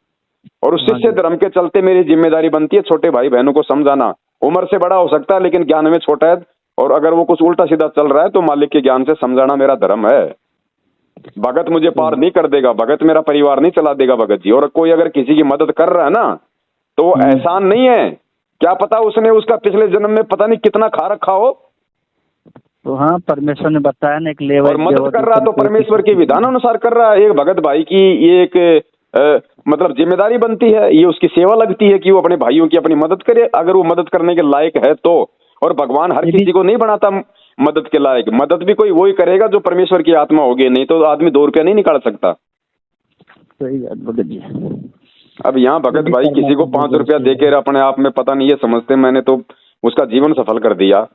और उस शिष्य धर्म के चलते मेरी जिम्मेदारी बनती है छोटे भाई बहनों को समझाना। उम्र से बड़ा हो सकता है लेकिन ज्ञान में छोटा है, और अगर वो कुछ उल्टा सीधा चल रहा है तो मालिक के ज्ञान से समझाना मेरा धर्म है। भगत मुझे पार नहीं कर देगा, भगत मेरा परिवार नहीं चला देगा भगत जी। और कोई अगर किसी की मदद कर रहा है ना तो वो एहसान नहीं है, क्या पता उसने उसका पिछले जन्म में पता नहीं कितना खा रखा हो। तो हाँ, परमेश्वर ने बताया ना एक लेवल, और मदद कर रहा तो परमेश्वर के विधान अनुसार कर रहा है। एक भगत भाई की ये एक मतलब जिम्मेदारी बनती है, ये उसकी सेवा लगती है कि वो अपने भाइयों की अपनी मदद करे, अगर वो मदद करने के लायक है तो। और भगवान हर किसी को नहीं बनाता मदद के लायक, मदद भी कोई वही करेगा जो परमेश्वर की आत्मा होगी, नहीं तो आदमी 2 रुपया नहीं निकाल सकता। सही बात भगत जी। अब यहाँ भगत भाई किसी को 5 रुपया देके अपने आप में पता नहीं ये समझते मैंने तो उसका जीवन सफल कर दिया।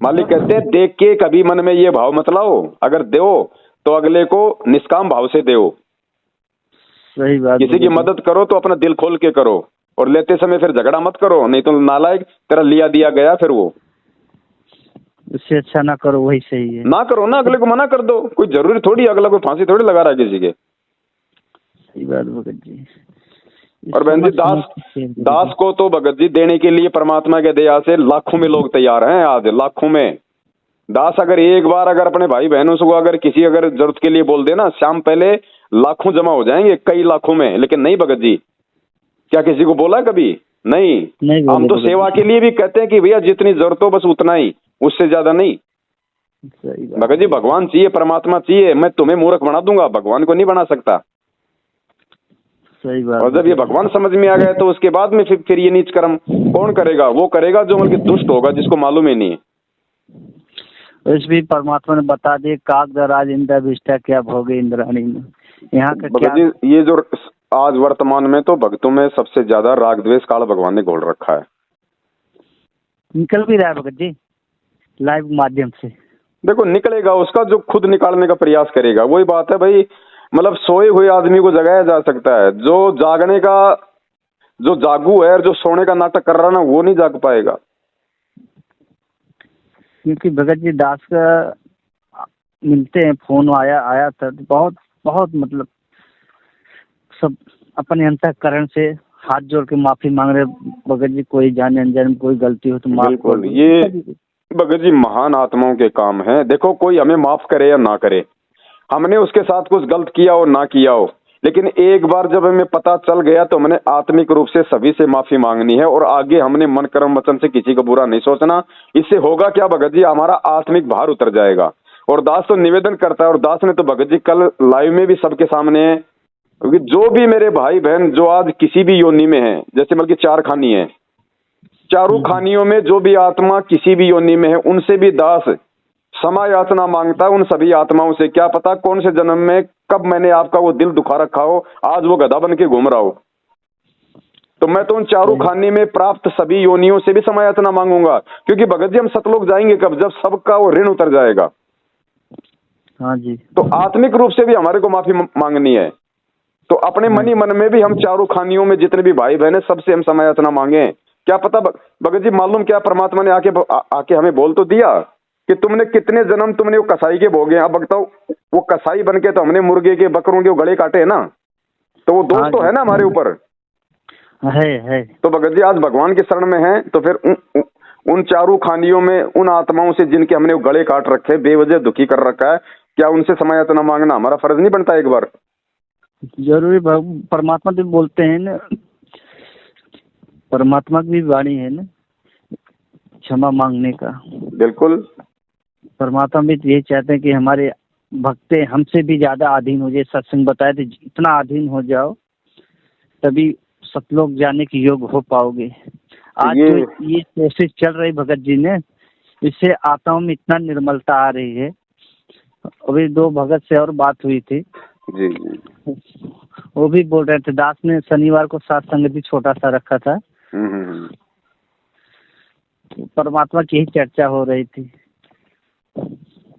मालिक कहते हैं देख के कभी मन में ये भाव मत लाओ, अगर दो तो अगले को निष्काम भाव से दो। सही बात। किसी की मदद करो तो अपना दिल खोल के करो, और लेते समय फिर झगड़ा मत करो, नहीं तो नालायक तेरा लिया दिया गया फिर वो। उससे अच्छा ना करो, वही सही है। ना करो ना, अगले को मना कर दो, कोई जरूरी थोड़ी अगला कोई फांसी थोड़ी लगा रहा है किसी के। सही बात भगत जी। और बहन जी दास को तो भगत जी देने के लिए परमात्मा के दया से लाखों में लोग तैयार हैं, आज लाखों में। दास अगर एक बार अगर अपने भाई बहनों से अगर किसी अगर जरूरत के लिए बोल देना, शाम पहले लाखों जमा हो जाएंगे, कई लाखों में। लेकिन नहीं भगत जी, क्या किसी को बोला कभी? नहीं हम तो सेवा के लिए भी कहते हैं कि भैया जितनी जरूरत हो बस उतना ही, उससे ज्यादा नहीं। भगत जी भगवान चाहिए, परमात्मा चाहिए, मैं तुम्हें मूर्ख बना दूंगा, भगवान को नहीं बना सकता। सही बात। और जब ये भगवान समझ में आ गए तो उसके बाद में फिर ये नीच कर्म कौन करेगा? वो करेगा जो बल्कि दुष्ट होगा, जिसको मालूम ही नहीं है। इस भी परमात्मा ने बता दिए, कागदराज इंद्र विष्टा क्या भोगे इंद्राणी में। यहाँ का क्या ये जो आज वर्तमान में तो भक्तों में सबसे ज्यादा राग द्वेष काल भगवान ने घोल रखा है। निकल भी रहा है भगत जी लाइव माध्यम से। देखो निकलेगा, उसका जो खुद निकालने का प्रयास करेगा वही बात है भाई। मतलब सोए हुए आदमी को जगाया जा सकता है, जो जागने का जो जागू है और जो सोने का नाटक कर रहा है ना वो नहीं जाग पाएगा। क्योंकि भगत जी दास का मिलते हैं, फोन आया था, बहुत बहुत मतलब सब अपने अंतःकरण से हाथ जोड़ के माफी मांग रहे भगत जी। कोई जाने अनजाने में कोई गलती हो तो माफ कर दो। ये भगत जी महान आत्माओं के काम है। देखो कोई हमें माफ करे या ना करे, हमने उसके साथ कुछ गलत किया हो ना किया हो, लेकिन एक बार जब हमें पता चल गया तो हमने आत्मिक रूप से सभी से माफी मांगनी है, और आगे हमने मन कर्म वचन से किसी को बुरा नहीं सोचना। इससे होगा क्या भगत जी, हमारा आत्मिक भार उतर जाएगा। और दास तो निवेदन करता है, और दास ने तो भगत जी कल लाइव में भी सबके सामने है, क्योंकि जो भी मेरे भाई बहन जो आज किसी भी योनि में है, जैसे बल्कि 4 खानी है, चारों खानियों में जो भी आत्मा किसी भी योनि में है, उनसे भी दास क्षमा याचना मांगता है। उन सभी आत्माओं से क्या पता कौन से जन्म में कब मैंने आपका वो दिल दुखा रखा हो, आज वो गधा बन के घूम रहा हो। तो मैं तो उन चारों खाने में प्राप्त सभी योनियों से भी क्षमा याचना मांगूंगा, क्योंकि भगत जी हम सतलोक जाएंगे कब? जब सबका वो ऋण उतर जाएगा। हाँ जी। तो आत्मिक रूप से भी हमारे को माफी मांगनी है। तो अपने मनी मन में भी हम चारों खानियों में जितने भी भाई बहन है सबसे हम क्षमा याचना मांगे। क्या पता भगत जी मालूम क्या, परमात्मा ने आके हमें बोल तो दिया कि तुमने कितने जन्म तुमने वो कसाई के भोगे। अब बताओ वो कसाई बन के तो हमने मुर्गे के बकरों के गले काटे है ना, तो वो दोष तो है ना हमारे ऊपर है। तो भगत जी आज भगवान के शरण में है, तो फिर उन चारों खानियों में उन आत्माओं से जिनके हमने वो गले काट रखे, बेवजह दुखी कर रखा है, क्या उनसे क्षमा याचना मांगना हमारा फर्ज नहीं बनता? एक बार जरूरी। परमात्मा तो बोलते हैं ना, परमात्मा की भी वाणी है ना क्षमा मांगने का। बिल्कुल। परमात्मा भी यही चाहते हैं कि हमारे भक्त हमसे भी ज्यादा अधीन हो जाए। सत्संग बताए थे इतना अधीन हो जाओ तभी सतलोक जाने के योग हो पाओगे। आज ये कोशिश चल रही भगत जी ने, इससे आत्माओं में इतना निर्मलता आ रही है अभी 2 भगत से और बात हुई थी। जी जी। वो भी बोल रहे थे दास ने शनिवार को सात संगति छोटा सा रखा था। परमात्मा की ही चर्चा हो रही थी।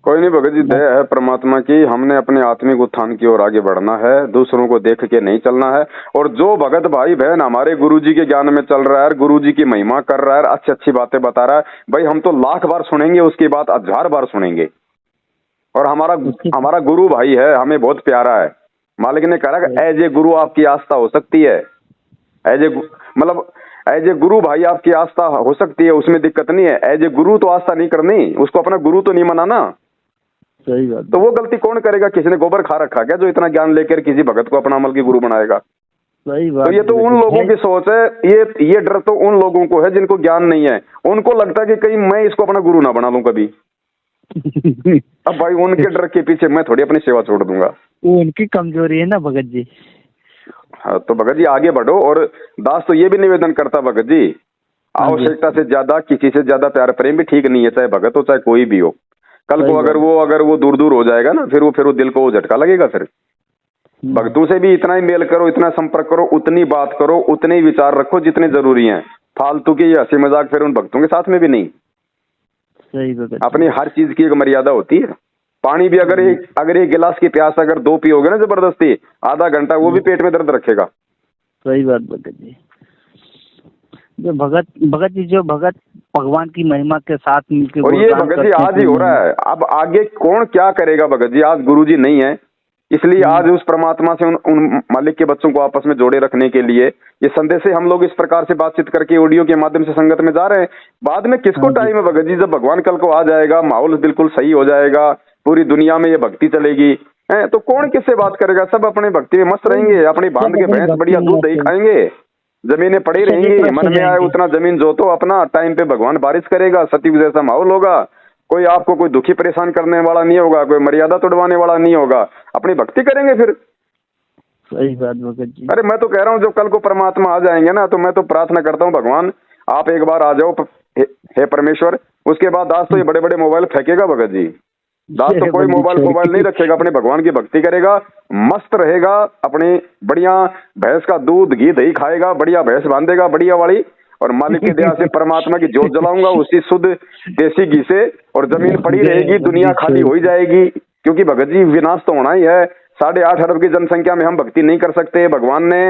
कोई नहीं भगत जी, दया है परमात्मा की। हमने अपने आत्मिक उत्थान की ओर आगे बढ़ना है, दूसरों को देख के नहीं चलना है। और जो भगत भाई बहन हमारे गुरुजी के ज्ञान में चल रहा है, गुरुजी की महिमा कर रहा है, अच्छी अच्छी बातें बता रहा है, भाई हम तो लाख बार सुनेंगे, उसकी बात 1000 बार सुनेंगे। और हमारा गुरु भाई है, हमें बहुत प्यारा है। मालिक ने कहा एज ए गुरु आपकी आस्था हो सकती है, एज ए गुरु भाई आपकी आस्था हो सकती है, उसमें दिक्कत नहीं है। एज ए गुरु तो आस्था नहीं करनी, उसको अपना गुरु तो नहीं माना ना। सही बात। तो वो गलती कौन करेगा? किसी ने गोबर खा रखा क्या जो इतना ज्ञान लेकर किसी भगत को अपना अमल की गुरु बनाएगा? सही बात। तो ये तो उन लोगों की सोच है, ये डर तो उन लोगों को है जिनको ज्ञान नहीं है। उनको लगता है कि कहीं मैं इसको अपना गुरु ना बना लूं कभी। अब भाई उनके डर के पीछे मैं थोड़ी अपनी सेवा छोड़ दूंगा। वो उनकी कमजोरी है ना भगत जी। हाँ तो भगत जी आगे बढ़ो। और दास तो ये भी निवेदन करता भगत जी, आवश्यकता से ज्यादा किसी से ज्यादा प्यार प्रेम भी ठीक नहीं है, चाहे भगत हो चाहे कोई भी हो। कल को अगर वो दूर दूर हो जाएगा ना, फिर वो दिल को झटका लगेगा। फिर भक्तों से भी इतना ही मेल करो, इतना संपर्क करो, उतनी बात करो, उतने ही विचार रखो जितने जरूरी हैं। फालतू की हंसी मजाक फिर उन भक्तों के साथ में भी नहीं। सही बात। अपनी हर चीज की एक मर्यादा होती है। पानी भी अगर एक गिलास की प्यास अगर 2 पियोगे ना जबरदस्ती, आधा घंटा वो भी पेट में दर्द रखेगा। सही बात भगत जी। जो भगत जी जो भगत भगवान की महिमा के साथ मिलकर, और ये भगत जी आज ही हो रहा है। अब आगे कौन क्या करेगा भगत जी? आज गुरु जी नहीं है, इसलिए आज उस परमात्मा से उन मालिक के बच्चों को आपस में जोड़े रखने के लिए ये संदेश से हम लोग इस प्रकार से बातचीत करके ऑडियो के माध्यम से संगत में जा रहे हैं। बाद में किसको टाइम है भगत जी? जब भगवान कल को आ जाएगा, माहौल बिल्कुल सही हो जाएगा, पूरी दुनिया में ये भक्ति चलेगी है, तो कौन किससे बात करेगा? सब अपने भक्ति में मस्त रहेंगे, अपनी बांध के भैंस बढ़िया दूध दही खाएंगे, जमीनें पड़ी रहेंगी, मन में आए उतना जमीन जोतो, अपना टाइम पे भगवान बारिश करेगा, सतयुग जैसा माहौल होगा। कोई आपको कोई दुखी परेशान करने वाला नहीं होगा, कोई मर्यादा तोड़वाने वाला नहीं होगा, अपनी भक्ति करेंगे फिर। सही बात भगत जी। अरे मैं तो कह रहा हूँ, जब कल को परमात्मा आ जाएंगे ना, तो मैं तो प्रार्थना करता हूँ भगवान आप एक बार आ जाओ हे परमेश्वर। उसके बाद दास तो ये बड़े बड़े मोबाइल फेंकेगा भगत जी। दास तो कोई मोबाइल नहीं रखेगा, अपने भगवान की भक्ति करेगा, मस्त रहेगा, अपनी बढ़िया भैंस का दूध घी दही खाएगा, बढ़िया भैंस बांधेगा बढ़िया वाली, और मालिक की दया से परमात्मा की जोत जलाऊंगा उसी शुद्ध देसी घी से, और जमीन पड़ी रहेगी, दुनिया खाली हो ही जाएगी। क्योंकि भगत जी विनाश तो होना ही है। 8.5 अरब की जनसंख्या में हम भक्ति नहीं कर सकते। भगवान ने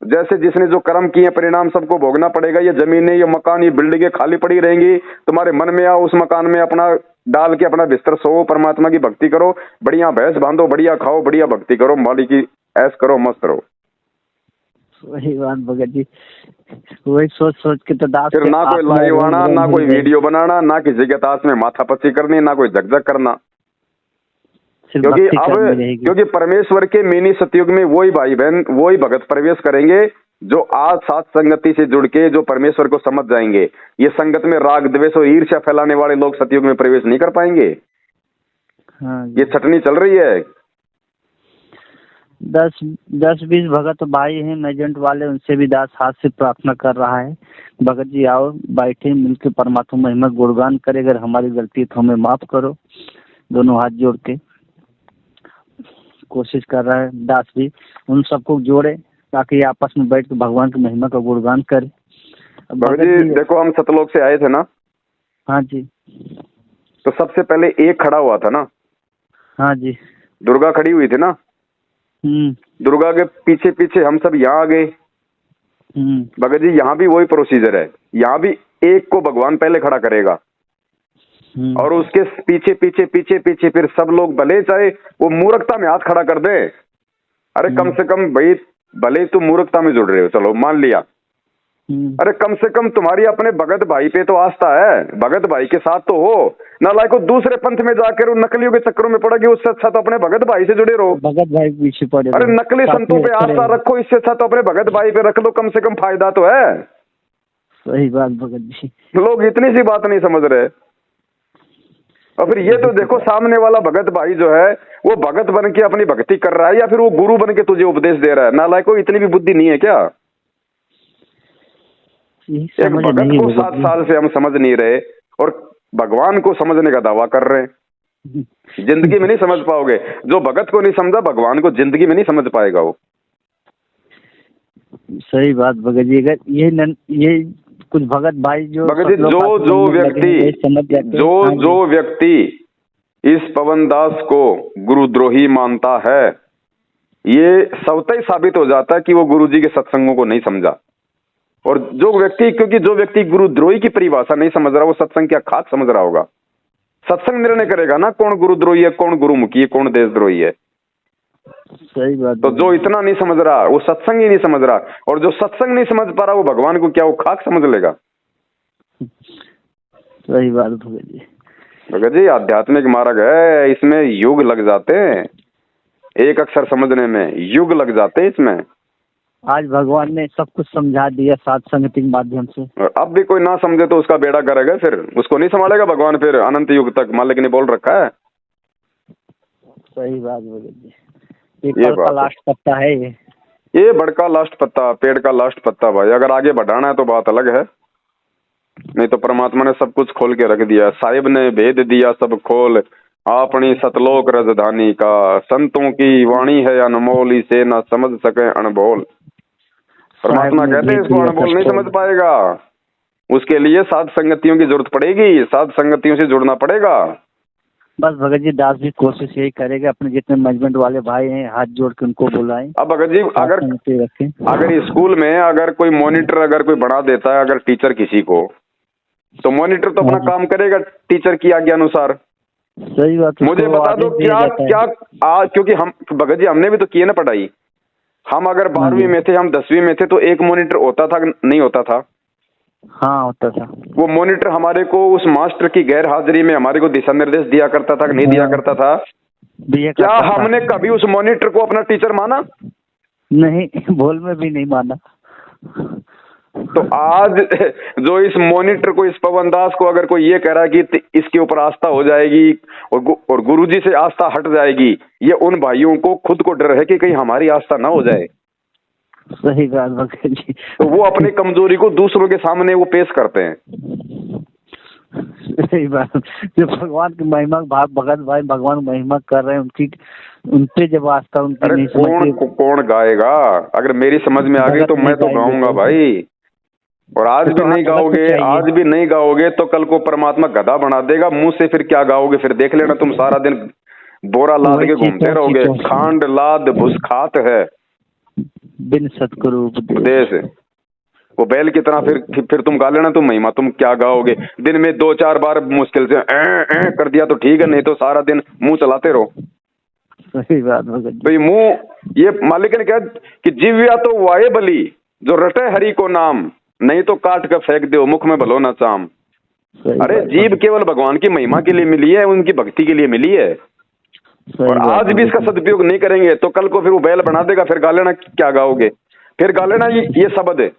जैसे जिसने जो कर्म किए परिणाम सबको भोगना पड़ेगा। ये जमीनें, ये मकान, ये बिल्डिंगें खाली पड़ी रहेंगी, तुम्हारे मन में आओ उस मकान में अपना डाल के अपना बिस्तर सो, परमात्मा की भक्ति करो, बढ़िया भैंस बांधो, बढ़िया खाओ, बढ़िया भक्ति करो, मालिक की ऐश करो, मस्त रहो। वही बात भगत जी, वही सोच के तो दास फिर ना कोई लाइव आना, ना कोई वीडियो बनाना, ना किसी के ताश में माथा पच्ची करनी, ना कोई झकझक करना। क्योंकि परमेश्वर के मिनी सतयुग में वही भाई बहन, वही भगत प्रवेश करेंगे जो आज साथ संगति से जुड़ के जो परमेश्वर को समझ जाएंगे। ये संगत में राग द्वेष और ईर्ष्या फैलाने वाले लोग सतयुग में प्रवेश नहीं कर पाएंगे। हाँ, ये छटनी चल रही है। 10-20 भगत भाई हैं मेजेंट वाले, उनसे भी दास हाथ से प्रार्थना कर रहा है, भगत जी आओ बैठे मिलकर परमात्मा महिमा गुणगान करे, अगर हमारी गलती तो हमें माफ करो। दोनों हाथ जोड़ के कोशिश कर रहा है दास भी, उन सबको जोड़े ताकि आपस में बैठ के भगवान की महिमा का गुणगान करे। भगत जी देखो, हम सतलोक से आए थे ना। हाँ जी। तो सबसे पहले एक खड़ा हुआ था ना। हाँ जी। दुर्गा खड़ी हुई थी ना। दुर्गा के पीछे पीछे हम सब यहाँ आ गए। भगत जी यहाँ भी वही प्रोसीजर है, यहाँ भी एक को भगवान पहले खड़ा करेगा और उसके पीछे पीछे पीछे पीछे फिर सब लोग, भले चाहे वो मूर्खता में हाथ खड़ा कर दे। अरे कम से कम भाई, भले तुम मूर्खता में जुड़ रहे हो, चलो मान लिया, अरे कम से कम तुम्हारी अपने भगत भाई पे तो आस्था है, भगत भाई के साथ तो हो ना। लाइक दूसरे पंथ में जाकर उन नकलियों के चक्करों में पड़ोगे, उससे अच्छा तो अपने भगत भाई से जुड़े रहो। भगत भाई पीछे पड़े। अरे नकली संतों पे आस्था रखो, इससे अच्छा तो अपने भगत भाई पे रख लो, कम से कम फायदा तो है। सही बात भगत जी। लोग इतनी सी बात नहीं समझ रहे। और फिर ये तो देखो, सामने वाला भगत भाई जो है वो भगत बन के अपनी भक्ति कर रहा है या फिर वो गुरु बन के तुझे उपदेश दे रहा है। नालायक को इतनी भी बुद्धि नहीं है क्या? एक भगत को 7 साल से हम समझ नहीं रहे और भगवान को समझने का दावा कर रहे हैं। जिंदगी में नहीं समझ पाओगे। जो भगत को नहीं समझा भगवान को जिंदगी में नहीं समझ पाएगा वो। सही बात भगत जी। अगर ये कुछ भगत भाई जो भगत जी जो व्यक्ति इस पवन दास को गुरुद्रोही मानता है, ये स्वतः ही साबित हो जाता है कि वो गुरुजी के सत्संगों को नहीं समझा। और क्योंकि जो व्यक्ति गुरुद्रोही की परिभाषा नहीं समझ रहा, वो सत्संग क्या खाक समझ रहा होगा। सत्संग निर्णय करेगा ना कौन गुरुद्रोही है, कौन गुरुमुखी है, कौन देशद्रोही है। सही बात। तो जो इतना नहीं समझ रहा वो सत्संग ही नहीं समझ रहा, और जो सत्संग नहीं समझ पा रहा वो भगवान को क्या वो खाक समझ लेगा। सही बात भगत जी। भगत जी आध्यात्मिक मार्ग है, इसमें युग लग जाते हैं, एक अक्षर समझने में युग लग जाते हैं इसमें। आज भगवान ने सब कुछ समझा दिया साध संगति के माध्यम से। अब भी कोई ना समझे तो उसका बेड़ा करेगा, फिर उसको नहीं संभालेगा भगवान, फिर अनंत युग तक मालिक ने बोल रखा है। सही बात भगत जी। ये का लास्ट पत्ता है ये बड़का लास्ट पत्ता, पेड़ का लास्ट पत्ता भाई। अगर आगे बढ़ाना है तो बात अलग है, नहीं तो परमात्मा ने सब कुछ खोल के रख दिया। साहिब ने भेद दिया सब खोल, अपनी सतलोक राजधानी का। संतों की वाणी है अनमोल, इसे ना समझ सके अनबोल। परमात्मा कहते हैं इसको अनबोल नहीं समझ पाएगा, उसके लिए साध संगतियों की जरूरत पड़ेगी, साध संगतियों से जुड़ना पड़ेगा। बस भगत जी दास भी कोशिश यही करेगा, अपने जितने मैनेजमेंट वाले भाई हैं हाथ जोड़ के उनको बुलाएं। अब भगत जी अगर स्कूल में अगर कोई मॉनिटर अगर कोई बढ़ा देता है अगर टीचर किसी को, तो मॉनिटर तो अपना काम करेगा टीचर की आज्ञा अनुसार। सही बात। मुझे बता दो क्या क्योंकि हम भगत जी हमने भी तो किए ना पढ़ाई। हम अगर 12वीं में थे, हम 10वीं में थे, तो एक मॉनिटर होता था नहीं होता था? हाँ होता था। वो मॉनिटर हमारे को उस मास्टर की गैर हाजिरी में हमारे को दिशा निर्देश दिया करता था कि नहीं दिया करता था? क्या हमने कभी उस मॉनिटर को अपना टीचर माना? नहीं, भूल में भी नहीं माना। तो आज जो इस मॉनिटर को, इस पवन दास को अगर कोई ये कह रहा है कि इसके ऊपर आस्था हो जाएगी और गुरुजी से आस्था हट जाएगी, ये उन भाइयों को खुद को डर है कि कहीं हमारी आस्था ना हो जाए। सही बात भगत जी। तो वो अपनी कमजोरी को दूसरों के सामने वो पेश करते हैं। सही बात। जो भगवान की महिमा भगत भाई भगवान महिमा कर रहे हैं, उनपे जब आस्था उनकी नहीं समझती कौन गाएगा? अगर मेरी समझ में आ गई तो मैं तो गाऊंगा भाई। और आज भी नहीं गाओगे तो कल को परमात्मा गधा बना देगा, मुंह से फिर क्या गाओगे? फिर देख लेना तुम सारा दिन बोरा लाद के घूमते रहोगे। खांड लाद भुसखात है बिन सतगुरु उपदेश। वो बैल की तरह फिर तुम गा लेना तुम महिमा, तुम क्या गाओगे? दिन में 2-4 बार मुश्किल से कर दिया तो ठीक है, नहीं तो सारा दिन मुंह चलाते रहो। सही बात भाई मुंह, ये मालिक ने कहा कि जीव्या तो वाये बली, जो रटे हरि को नाम, नहीं तो काट कर फेंक दो मुख में भलो ना चाम। अरे जीभ केवल भगवान की महिमा के लिए मिली है, उनकी भक्ति के लिए मिली है। और आज भी इसका सदुपयोग नहीं करेंगे तो कल को फिर वो बैल बना देगा। फिर गा लेना क्या गाओगे? फिर गा लेना ये शब्द है।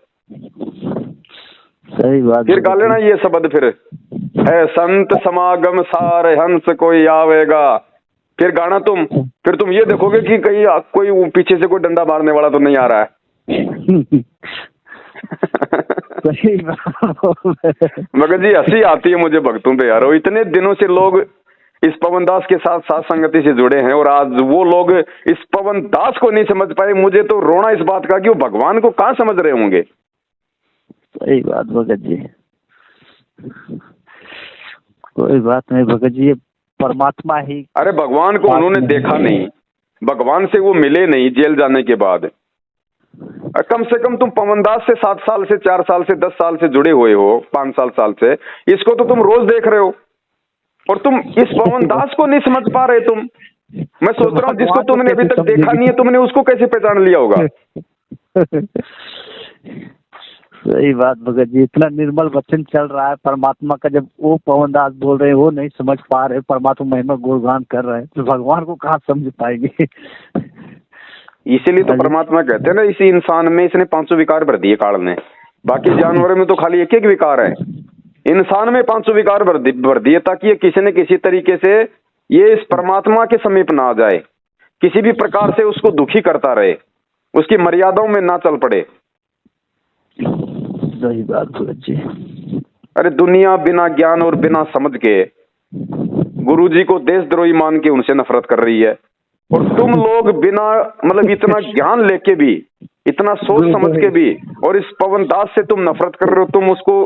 सही बात। फिर गा लेना ये शब्द, फिर है संत समागम सारे हंस कोई आवेगा। फिर गाना फिर तुम ये देखोगे कि कहीं कोई पीछे से कोई डंडा मारने वाला तो नहीं आ रहा है। मगर जी हंसी आती है मुझे भक्तों पे यार। इतने दिनों से लोग इस पवन दास के साथ साथ संगति से जुड़े हैं और आज वो लोग इस पवन दास को नहीं समझ पाए। मुझे तो रोना इस बात का कि वो भगवान को कहाँ समझ रहे होंगे। सही बात भगत जी। कोई बात नहीं भगत जी, परमात्मा ही। अरे भगवान को उन्होंने देखा नहीं, भगवान से वो मिले नहीं जेल जाने के बाद। कम से कम तुम पवन दास से 7 साल से 4 साल से 10 साल से जुड़े हुए हो, 5 साल से, इसको तो तुम रोज देख रहे हो और तुम इस पवन दास को नहीं समझ पा रहे। मैं सोच रहा हूँ जिसको तुमने अभी तक देखा नहीं है, तुमने उसको कैसे पहचान लिया होगा? सही बात भगत जी। इतना निर्मल वचन चल रहा है परमात्मा का, जब वो पवन दास बोल रहे हैं वो नहीं समझ पा रहे, परमात्मा महिमा गुणगान कर रहे हैं, तो भगवान को कहाँ समझ पाएंगे? इसीलिए तो परमात्मा कहते हैं ना, इसी इंसान में इसने 500 विकार भर दिए काल ने। बाकी जानवरों में तो खाली एक विकार है, इंसान में 500 विकार भर दिए, ताकि ये किसी न किसी तरीके से ये इस परमात्मा के समीप ना आ जाए, किसी भी प्रकार से उसको दुखी करता रहे, उसकी मर्यादाओं में ना चल पड़े। सही बात भगत जी। अरे दुनिया बिना ज्ञान और बिना समझ के गुरुजी को देशद्रोही मान के उनसे नफरत कर रही है। और तुम लोग बिना मतलब इतना ज्ञान लेके भी, इतना सोच समझ के भी, और इस पवन दास से तुम नफरत कर रहे हो,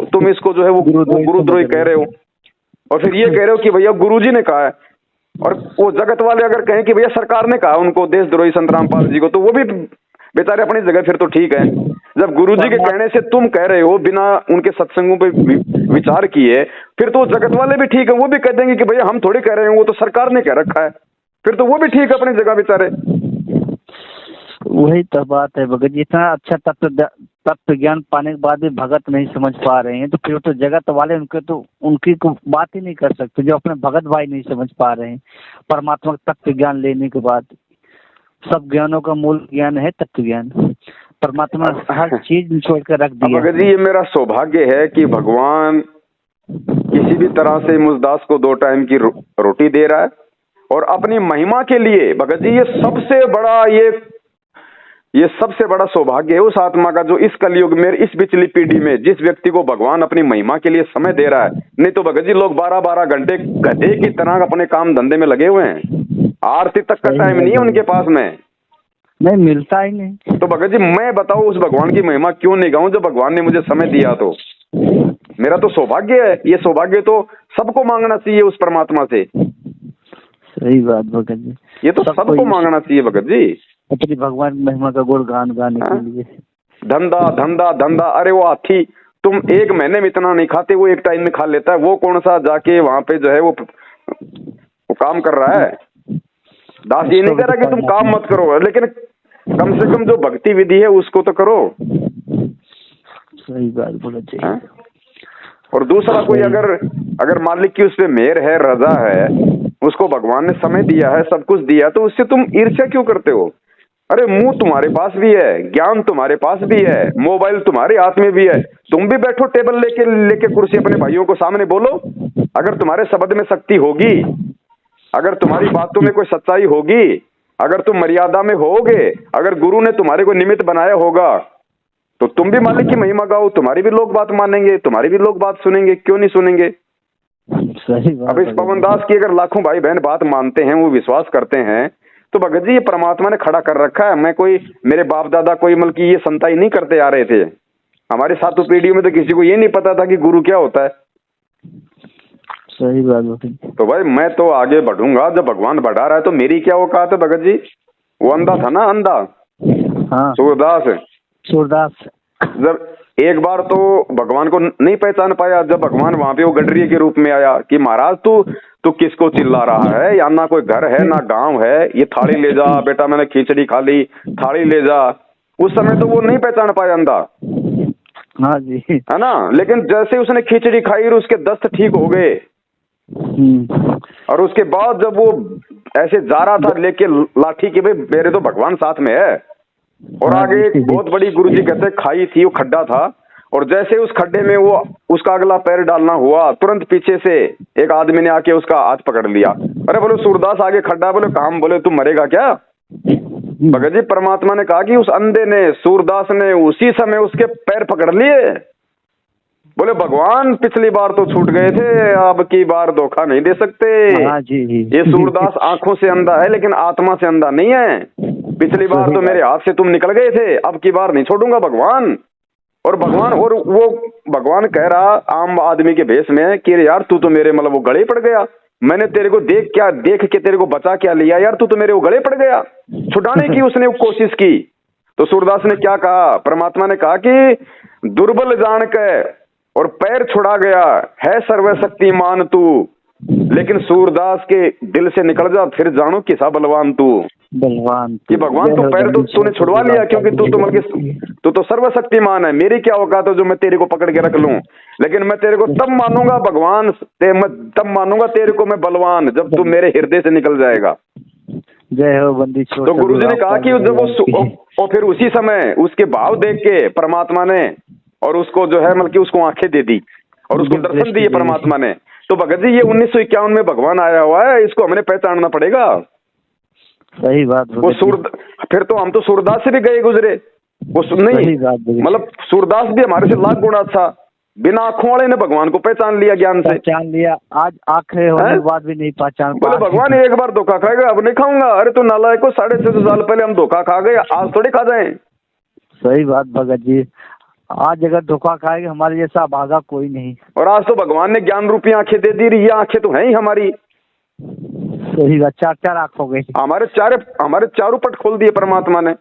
तुम इसको जो है वो गुरुद्रोही कह रहे हो। और फिर ये कह रहे हो कि भैया गुरुजी ने कहा है। और वो जगत वाले अगर कहें कि भैया सरकार ने कहा उनको देशद्रोही संत रामपाल जी को, तो वो भी बेचारे अपनी जगह फिर तो ठीक है। जब गुरुजी के कहने से तुम कह रहे हो बिना उनके सत्संगों पे विचार किए, फिर तो जगत वाले भी ठीक है, वो भी कह देंगे कि भैया हम थोड़ी कह रहे हैं, वो तो सरकार ने कह रखा है। फिर तो वो भी ठीक है अपनी जगह बेचारे। वही तो बात है भगत जी, इतना अच्छा तत्व ज्ञान पाने के बाद भी भगत नहीं समझ पा रहे हैं, तो फिर तो जगत वाले उनकी बात ही नहीं कर सकते, जो अपने भगत भाई नहीं समझ पा रहे हैं। परमात्मा तत्व ज्ञान लेने के बाद, सब ज्ञानों का मूल ज्ञान है तत्व ज्ञान। परमात्मा हर चीज छोड़ कर रख दिया। भगत जी, ये मेरा सौभाग्य है कि भगवान किसी भी तरह से मुझदास को 2 टाइम की रोटी दे रहा है, और अपनी महिमा के लिए भगत जी ये सबसे बड़ा सौभाग्य है उस आत्मा का, जो इस कलयुग में, इस पिछली पीढ़ी में जिस व्यक्ति को भगवान अपनी महिमा के लिए समय दे रहा है। नहीं तो भगत जी लोग 12-12 घंटे गधे की तरह अपने काम धंधे में लगे हुए हैं, आरती तक का टाइम नहीं है उनके पास में, नहीं मिलता ही नहीं। तो भगत जी मैं बताओ उस भगवान की महिमा क्यों नहीं गाऊं, जो भगवान ने मुझे समय दिया। तो मेरा तो सौभाग्य है, ये सौभाग्य तो सबको मांगना चाहिए उस परमात्मा से। सही बात भगत जी, ये तो सबको मांगना चाहिए भगत जी, अपनी भगवान महिमा का गुणगान गाने के लिए। धंधा धंधा धंधा, अरे वो हाथी तुम 1 महीने में इतना नहीं खाते, वो 1 टाइम में खा लेता है। वो कौन सा जाके वहां पे जो है वो काम कर रहा है। दास ये नहीं कह रहा कि तुम काम मत करो, लेकिन कम से कम जो भक्ति विधि है उसको तो करो। सही बात बोला चाहिए। और दूसरा कोई अगर मालिक की उस पे मेहर है, रजा है, उसको भगवान ने समय दिया है, सब कुछ दिया, तो उससे तुम ईर्ष्या क्यों करते हो। अरे मुंह तुम्हारे पास भी है, ज्ञान तुम्हारे पास भी है, मोबाइल तुम्हारे हाथ में भी है, तुम भी बैठो टेबल लेके कुर्सी अपने भाइयों को सामने बोलो। अगर तुम्हारे शब्द में शक्ति होगी, अगर तुम्हारी बातों में कोई सच्चाई होगी, अगर तुम मर्यादा में होगे, अगर गुरु ने तुम्हारे को निमित्त बनाया होगा, तो तुम भी मालिक की महिमा गाओ, तुम्हारी भी लोग बात मानेंगे, तुम्हारी भी लोग बात सुनेंगे, क्यों नहीं सुनेंगे। सही बात। अब इस पवन दास की अगर लाखों भाई बहन बात मानते हैं, वो विश्वास करते हैं, तो भगत जी ये परमात्मा ने खड़ा कर रखा है। मैं कोई, मेरे बाप दादा कोई मतलब की ये संताई नहीं करते आ रहे थे, हमारे 7 पीढ़ियों में तो किसी को ये नहीं पता था कि गुरु क्या होता है। सही बात। तो भाई मैं तो आगे बढ़ूंगा, जब भगवान बढ़ा रहा है तो मेरी क्या औकात है भगत जी। वो अंधा था ना, अंधा, हाँ, सूरदास जब एक बार तो भगवान को नहीं पहचान पाया, जब भगवान वहां पे वो गडरिये के रूप में आया कि महाराज तू किसको चिल्ला रहा है, या ना कोई घर है ना गांव है, ये थाली ले जा बेटा, मैंने खिचड़ी खा ली, थाली ले जा। उस समय तो वो नहीं पहचान पाया अंधा, हाँ जी, है ना। लेकिन जैसे उसने खिचड़ी खाई और उसके दस्त ठीक हो गए, और उसके बाद जब वो ऐसे जा रहा था लेके लाठी के, भाई मेरे तो भगवान साथ में है। और आगे एक बहुत बड़ी गुरुजी कहते खाई थी, वो खड्डा था, और जैसे उस खड्डे में वो उसका अगला पैर डालना हुआ, तुरंत पीछे से एक आदमी ने आके उसका हाथ पकड़ लिया। अरे बोले सूरदास आगे खड्डा, बोले काम, बोले तुम मरेगा क्या। भगत जी परमात्मा ने कहा कि उस अंधे ने, सूरदास ने उसी समय उसके पैर पकड़ लिए। बोले भगवान पिछली बार तो छूट गए थे, अब की बार धोखा नहीं दे सकते। हाँ जी। ये सूरदास आंखों से अंधा है लेकिन आत्मा से अंधा नहीं है। पिछली बार तो मेरे हाथ से तुम निकल गए थे, अब की बार नहीं छोड़ूंगा भगवान। और वो भगवान कह रहा आम आदमी के भेष में कि यार तू तो मेरे मतलब वो गले पड़ गया, मैंने तेरे को देख के तेरे को बचा क्या लिया यार, तू तो मेरे वो गले पड़ गया। छुड़ाने की उसने कोशिश की, तो सूरदास ने क्या कहा, परमात्मा ने कहा कि दुर्बल जान के और पैर छुड़ा गया है सर्वशक्तिमान तू, लेकिन सूरदास के दिल से निकल जा फिर जानो किसा बलवान तू। बलवान कि भगवान तो पैर तो तूने छुड़वा लिया, क्योंकि तू तो सर्वशक्तिमान है, मेरी क्या औकात है जो मैं तेरे को पकड़ के रख लूं। लेकिन मैं तेरे को तब मानूंगा भगवान, मैं तब मानूंगा तेरे को मैं बलवान जब तू मेरे हृदय से निकल जाएगा। जय हो बंदी छोड़। तो गुरुजी ने कहा कि जब वो और फिर उसी समय उसके भाव देख के परमात्मा ने और उसको जो है मतलब कि उसको आंखें दे दी और उसको दर्शन दिए परमात्मा ने। तो भगत जी ये 1951 में भगवान आया हुआ है, इसको हमने पहचानना पड़ेगा। सही बात। वो फिर तो हम तो सूरदास से भी गए गुजरे, वो नहीं मतलब सूरदास भी हमारे से लाख गुना अच्छा, बिना आंखों वाले ने भगवान को पहचान लिया, ज्ञान से पहचान लिया। आज आंखें होने के बाद भी नहीं पहचान बोले भगवान एक बार धोखा खाएगा, अब नहीं खाऊंगा। अरे तो नालायक को 650 साल पहले हम धोखा खा गए, आज थोड़ी खा जाए। सही बात भगत जी, आज अगर धोखा खाएंगे हमारे जैसा भागा कोई नहीं। और आज तो भगवान ने ज्ञान रूपी आंखें दे दी, ये आंखें तो है ही हमारी। सही बात, 4 आंख हो गई हमारे चारों पट खोल दिए परमात्मा ने।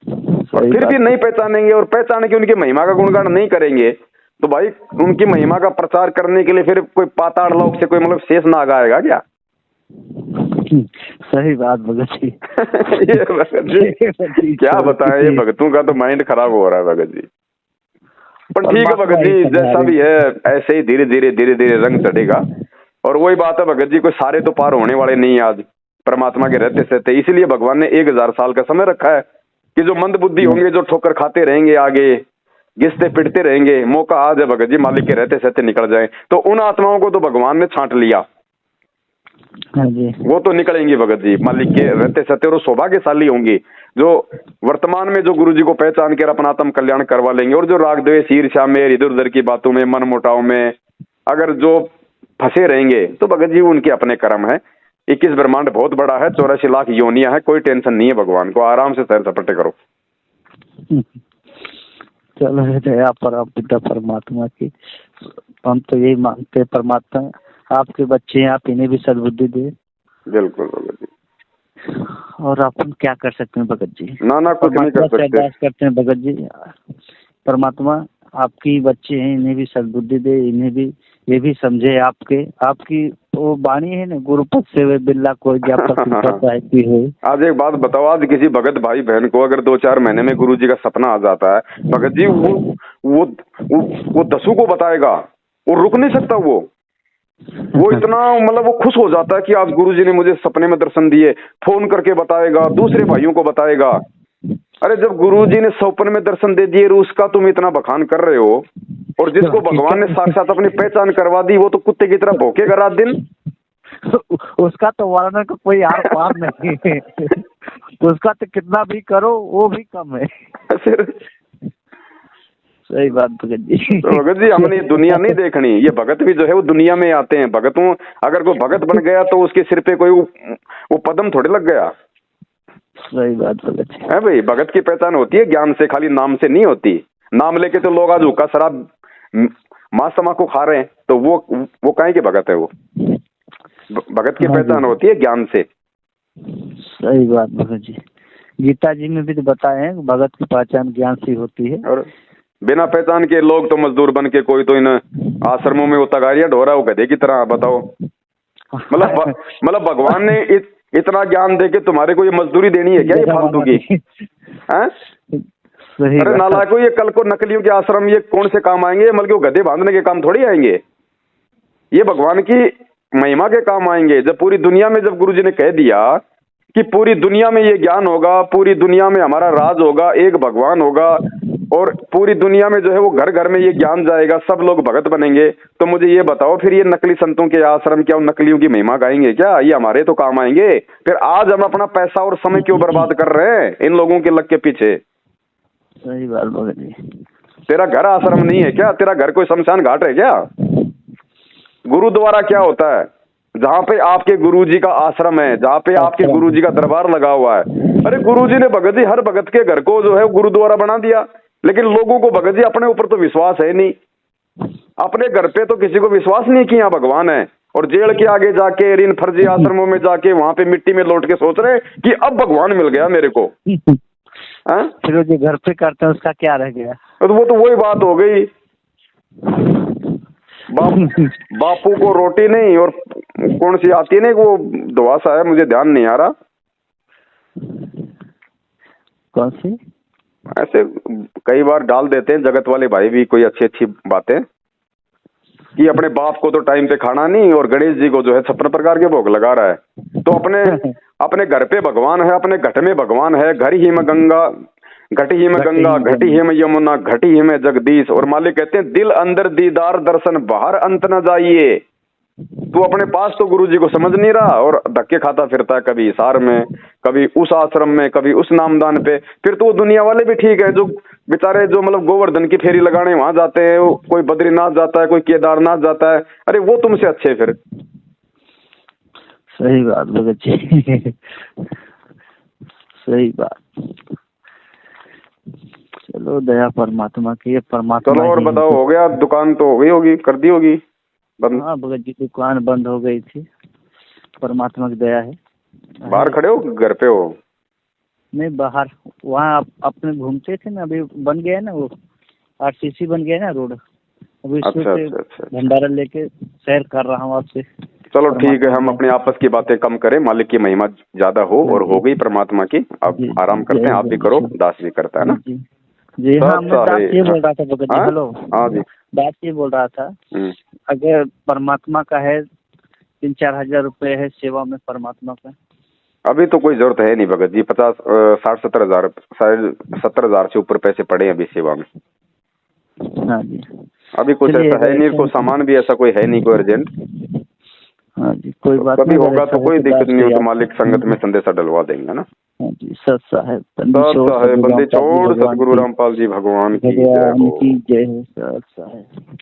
और फिर भी नहीं पहचानेंगे, और पहचान के उनकी महिमा का गुणगान नहीं करेंगे तो भाई उनकी महिमा का प्रचार करने के लिए फिर कोई पाताल लोक से कोई मतलब शेष नाग आएगा क्या? सही बात भगत जी। ये भगत जी क्या बताएं, ये भगतों का तो माइंड खराब हो रहा है भगत जी। पर ठीक है भगत जी, जैसा भी है ऐसे ही धीरे धीरे रंग चढ़ेगा। और वही बात है भगत जी, कोई सारे तो पार होने वाले नहीं आज परमात्मा के रहते सहते। इसलिए भगवान ने 1000 साल का समय रखा है कि जो मंद बुद्धि होंगे, जो ठोकर खाते रहेंगे, आगे घिसते पिटते रहेंगे, मौका आज है भगत जी मालिक के रहते सहते निकल जाए। तो उन आत्माओं को तो भगवान ने छांट लिया। हाँ जी। वो तो निकलेंगी भगत जी मालिक के रहते सहते, और सौभाग्यशाली होंगी जो वर्तमान में जो गुरु जी को पहचान कर अपना आत्म कल्याण करवा लेंगे। और जो राग द्वेष ईर्ष्या में, इधर उधर की बातों में, मन मुटाव में अगर जो फंसे रहेंगे तो भगत जी उनके अपने कर्म है। 21 ब्रह्मांड बहुत बड़ा है, 84 लाख योनियां है, कोई टेंशन नहीं है। भगवान को आराम से सैर सपाटे करो। चलो दया पर पिता परमात्मा की, हम तो यही मांगते हैं परमात्मा आपके बच्चे हैं, आप इन्हें भी सद्बुद्धि दे। बिल्कुल भगत जी। और अपन क्या कर सकते हैं भगत जी? ना कुछ नहीं कर सकते। अरदास करते हैं भगत जी, परमात्मा आपकी बच्चे हैं, इन्हें भी सद्बुद्धि दे, इन्हें भी ये भी समझे आपकी वो वाणी है ना, गुरुपद से वे बिल्ला कोई ज्ञापक हो। आज एक बात बताओ, आज किसी भगत भाई बहन को अगर 2-4 महीने में गुरु जी का सपना आ जाता है भगत जी, वो 10 को बताएगा, वो रुक नहीं सकता। वो इतना मतलब वो खुश हो जाता है कि आज गुरु जी ने मुझे सपने में दर्शन दिए, फोन करके बताएगा, दूसरे भाइयों को बताएगा। अरे जब गुरुजी ने सपने में दर्शन दे दिए, उसका तुम इतना बखान कर रहे हो, और जिसको भगवान ने साक्षात अपनी पहचान करवा दी वो तो कुत्ते की तरह भौंकेगा रात दिन। उसका तो वर्णन का कोई आर पार नहीं है। उसका तो कितना भी करो वो भी कम है। सही बात भगत जी। तो भगत जी हमने दुनिया नहीं देखनी, ये भगत भी जो है वो दुनिया में आते हैं। भगतों अगर कोई भगत बन गया तो उसके सिर पे कोई वो पदम थोड़े लग गया। सही बात भगत जी है भाई, भगत की पहचान होती है ज्ञान से, खाली नाम से नहीं होती। नाम लेके तो लोग आज हुक्का शराब मांस तम्बाकू खा रहे हैं, तो वो काहे के भगत है? वो भगत की पहचान होती है ज्ञान से। सही बात भगत जी, गीता जी में भी तो बताए हैं भगत की पहचान ज्ञान से होती है। और बिना पहचान के लोग तो मजदूर बन के, कोई तो इन आश्रमों में वो तगारियां ढो रहा है, वो गधे की तरह। बताओ मतलब भगवान ने इतना ज्ञान दे के तुम्हारे को ये मजदूरी देनी है क्या, ये फालतू की? अरे नालायकों, ये कल को नकलियों के आश्रम ये कौन से काम आएंगे? मतलब गधे बांधने के काम थोड़ी आएंगे, ये भगवान की महिमा के काम आएंगे। जब पूरी दुनिया में, जब गुरुजी ने कह दिया कि पूरी दुनिया में ये ज्ञान होगा, पूरी दुनिया में हमारा राज होगा, एक भगवान होगा, और पूरी दुनिया में जो है वो घर घर में ये ज्ञान जाएगा, सब लोग भगत बनेंगे, तो मुझे ये बताओ फिर ये नकली संतों के आश्रम क्या उन नकलियों की महिमा गाएंगे क्या? ये हमारे तो काम आएंगे। फिर आज हम अपना पैसा और समय क्यों बर्बाद कर रहे हैं इन लोगों के लग के पीछे? सही बात भगत जी। तेरा घर आश्रम नहीं है क्या? तेरा घर कोई शमशान घाट है क्या? गुरुद्वारा क्या होता है? जहाँ पे आपके गुरुजी का आश्रम है, जहाँ पे आपके गुरुजी का दरबार लगा हुआ है। अरे गुरुजी ने भगत जी हर भगत के घर को जो है गुरुद्वारा बना दिया, लेकिन लोगों को भगत जी अपने ऊपर तो विश्वास है नहीं, अपने घर पे तो किसी को विश्वास नहीं कि यहाँ भगवान है। और जेल के आगे जाके, इन फर्जी आश्रमों में जाके, वहां पे मिट्टी में लौट के सोच रहे कि अब भगवान मिल गया मेरे को। फिर जो घर पे करते हैं उसका क्या रह गया? तो वो तो वही बात हो गई, बापू को रोटी नहीं, और कौन सी आती है ना वो दुआसा है, मुझे ध्यान नहीं आ रहा कौन सी। ऐसे कई बार डाल देते हैं जगत वाले भाई भी कोई अच्छी अच्छी बातें कि अपने बाप को तो टाइम पे खाना नहीं, और गणेश जी को जो है 56 प्रकार के भोग लगा रहा है। तो अपने घर पे भगवान है, अपने घट में भगवान है। घर ही में गंगा, घट ही में गंगा, घटी ही में यमुना, घटी ही में जगदीश। और मालिक कहते हैं दिल अंदर दीदार दर्शन बाहर अंत न जाइए। तू अपने पास तो गुरु जी को समझ नहीं रहा और धक्के खाता फिरता है, कभी हिसार में, कभी उस आश्रम में, कभी उस नामदान पे। फिर तो वो दुनिया वाले भी ठीक है जो बेचारे जो मतलब गोवर्धन की फेरी लगाने वहां जाते हैं, कोई बद्रीनाथ जाता है, कोई केदारनाथ जाता है, अरे वो तुमसे अच्छे फिर। सही बात भगत जी। सही बात। चलो दया परमात्मा की है, परमात्मा। चलो और बताओ, हो गया? दुकान तो हो गई होगी, कर दी होगी बंद? हाँ भगत जी, दुकान बंद हो गई थी, परमात्मा की दया है। बाहर खड़े हो, घर पे हो? नहीं, बाहर। वहाँ अपने घूमते थे ना, अभी बन गया है ना वो, आरसीसी बन गया है ना रोड, अभी अच्छा। भंडारा लेके सैर कर रहा हूँ आपसे। चलो ठीक है, हम अपने आपस की बातें कम करें, मालिक की महिमा ज्यादा हो। और हो गई परमात्मा की, अब आराम करते हैं। आप भी करो, दास भी करता है ना जी। हाँ, मैं दास ये बोल रहा था भगत जी। हेलो। हाँ जी, दास ये बोल रहा था, अगर परमात्मा का है 3-4 हजार रुपए है सेवा में परमात्मा का। अभी तो कोई जरूरत है नहीं भगत जी, 50-60-70 हजार, शायद 70 हजार से ऊपर पैसे पड़े अभी सेवा में। हाँ जी। अभी कुछ ऐसा है नहीं, कोई सामान भी ऐसा कोई है नहीं, कोई अर्जेंट। हाँ जी, कोई बात कभी होगा तो कोई दिक्कत नहीं हो, तो मालिक संगत में संदेशा डलवा देंगे ना। हाँ जी। सत साहेब बंदी छोड़ सतगुरु रामपाल जी भगवान की जय हो। जय हो। सत साहेब।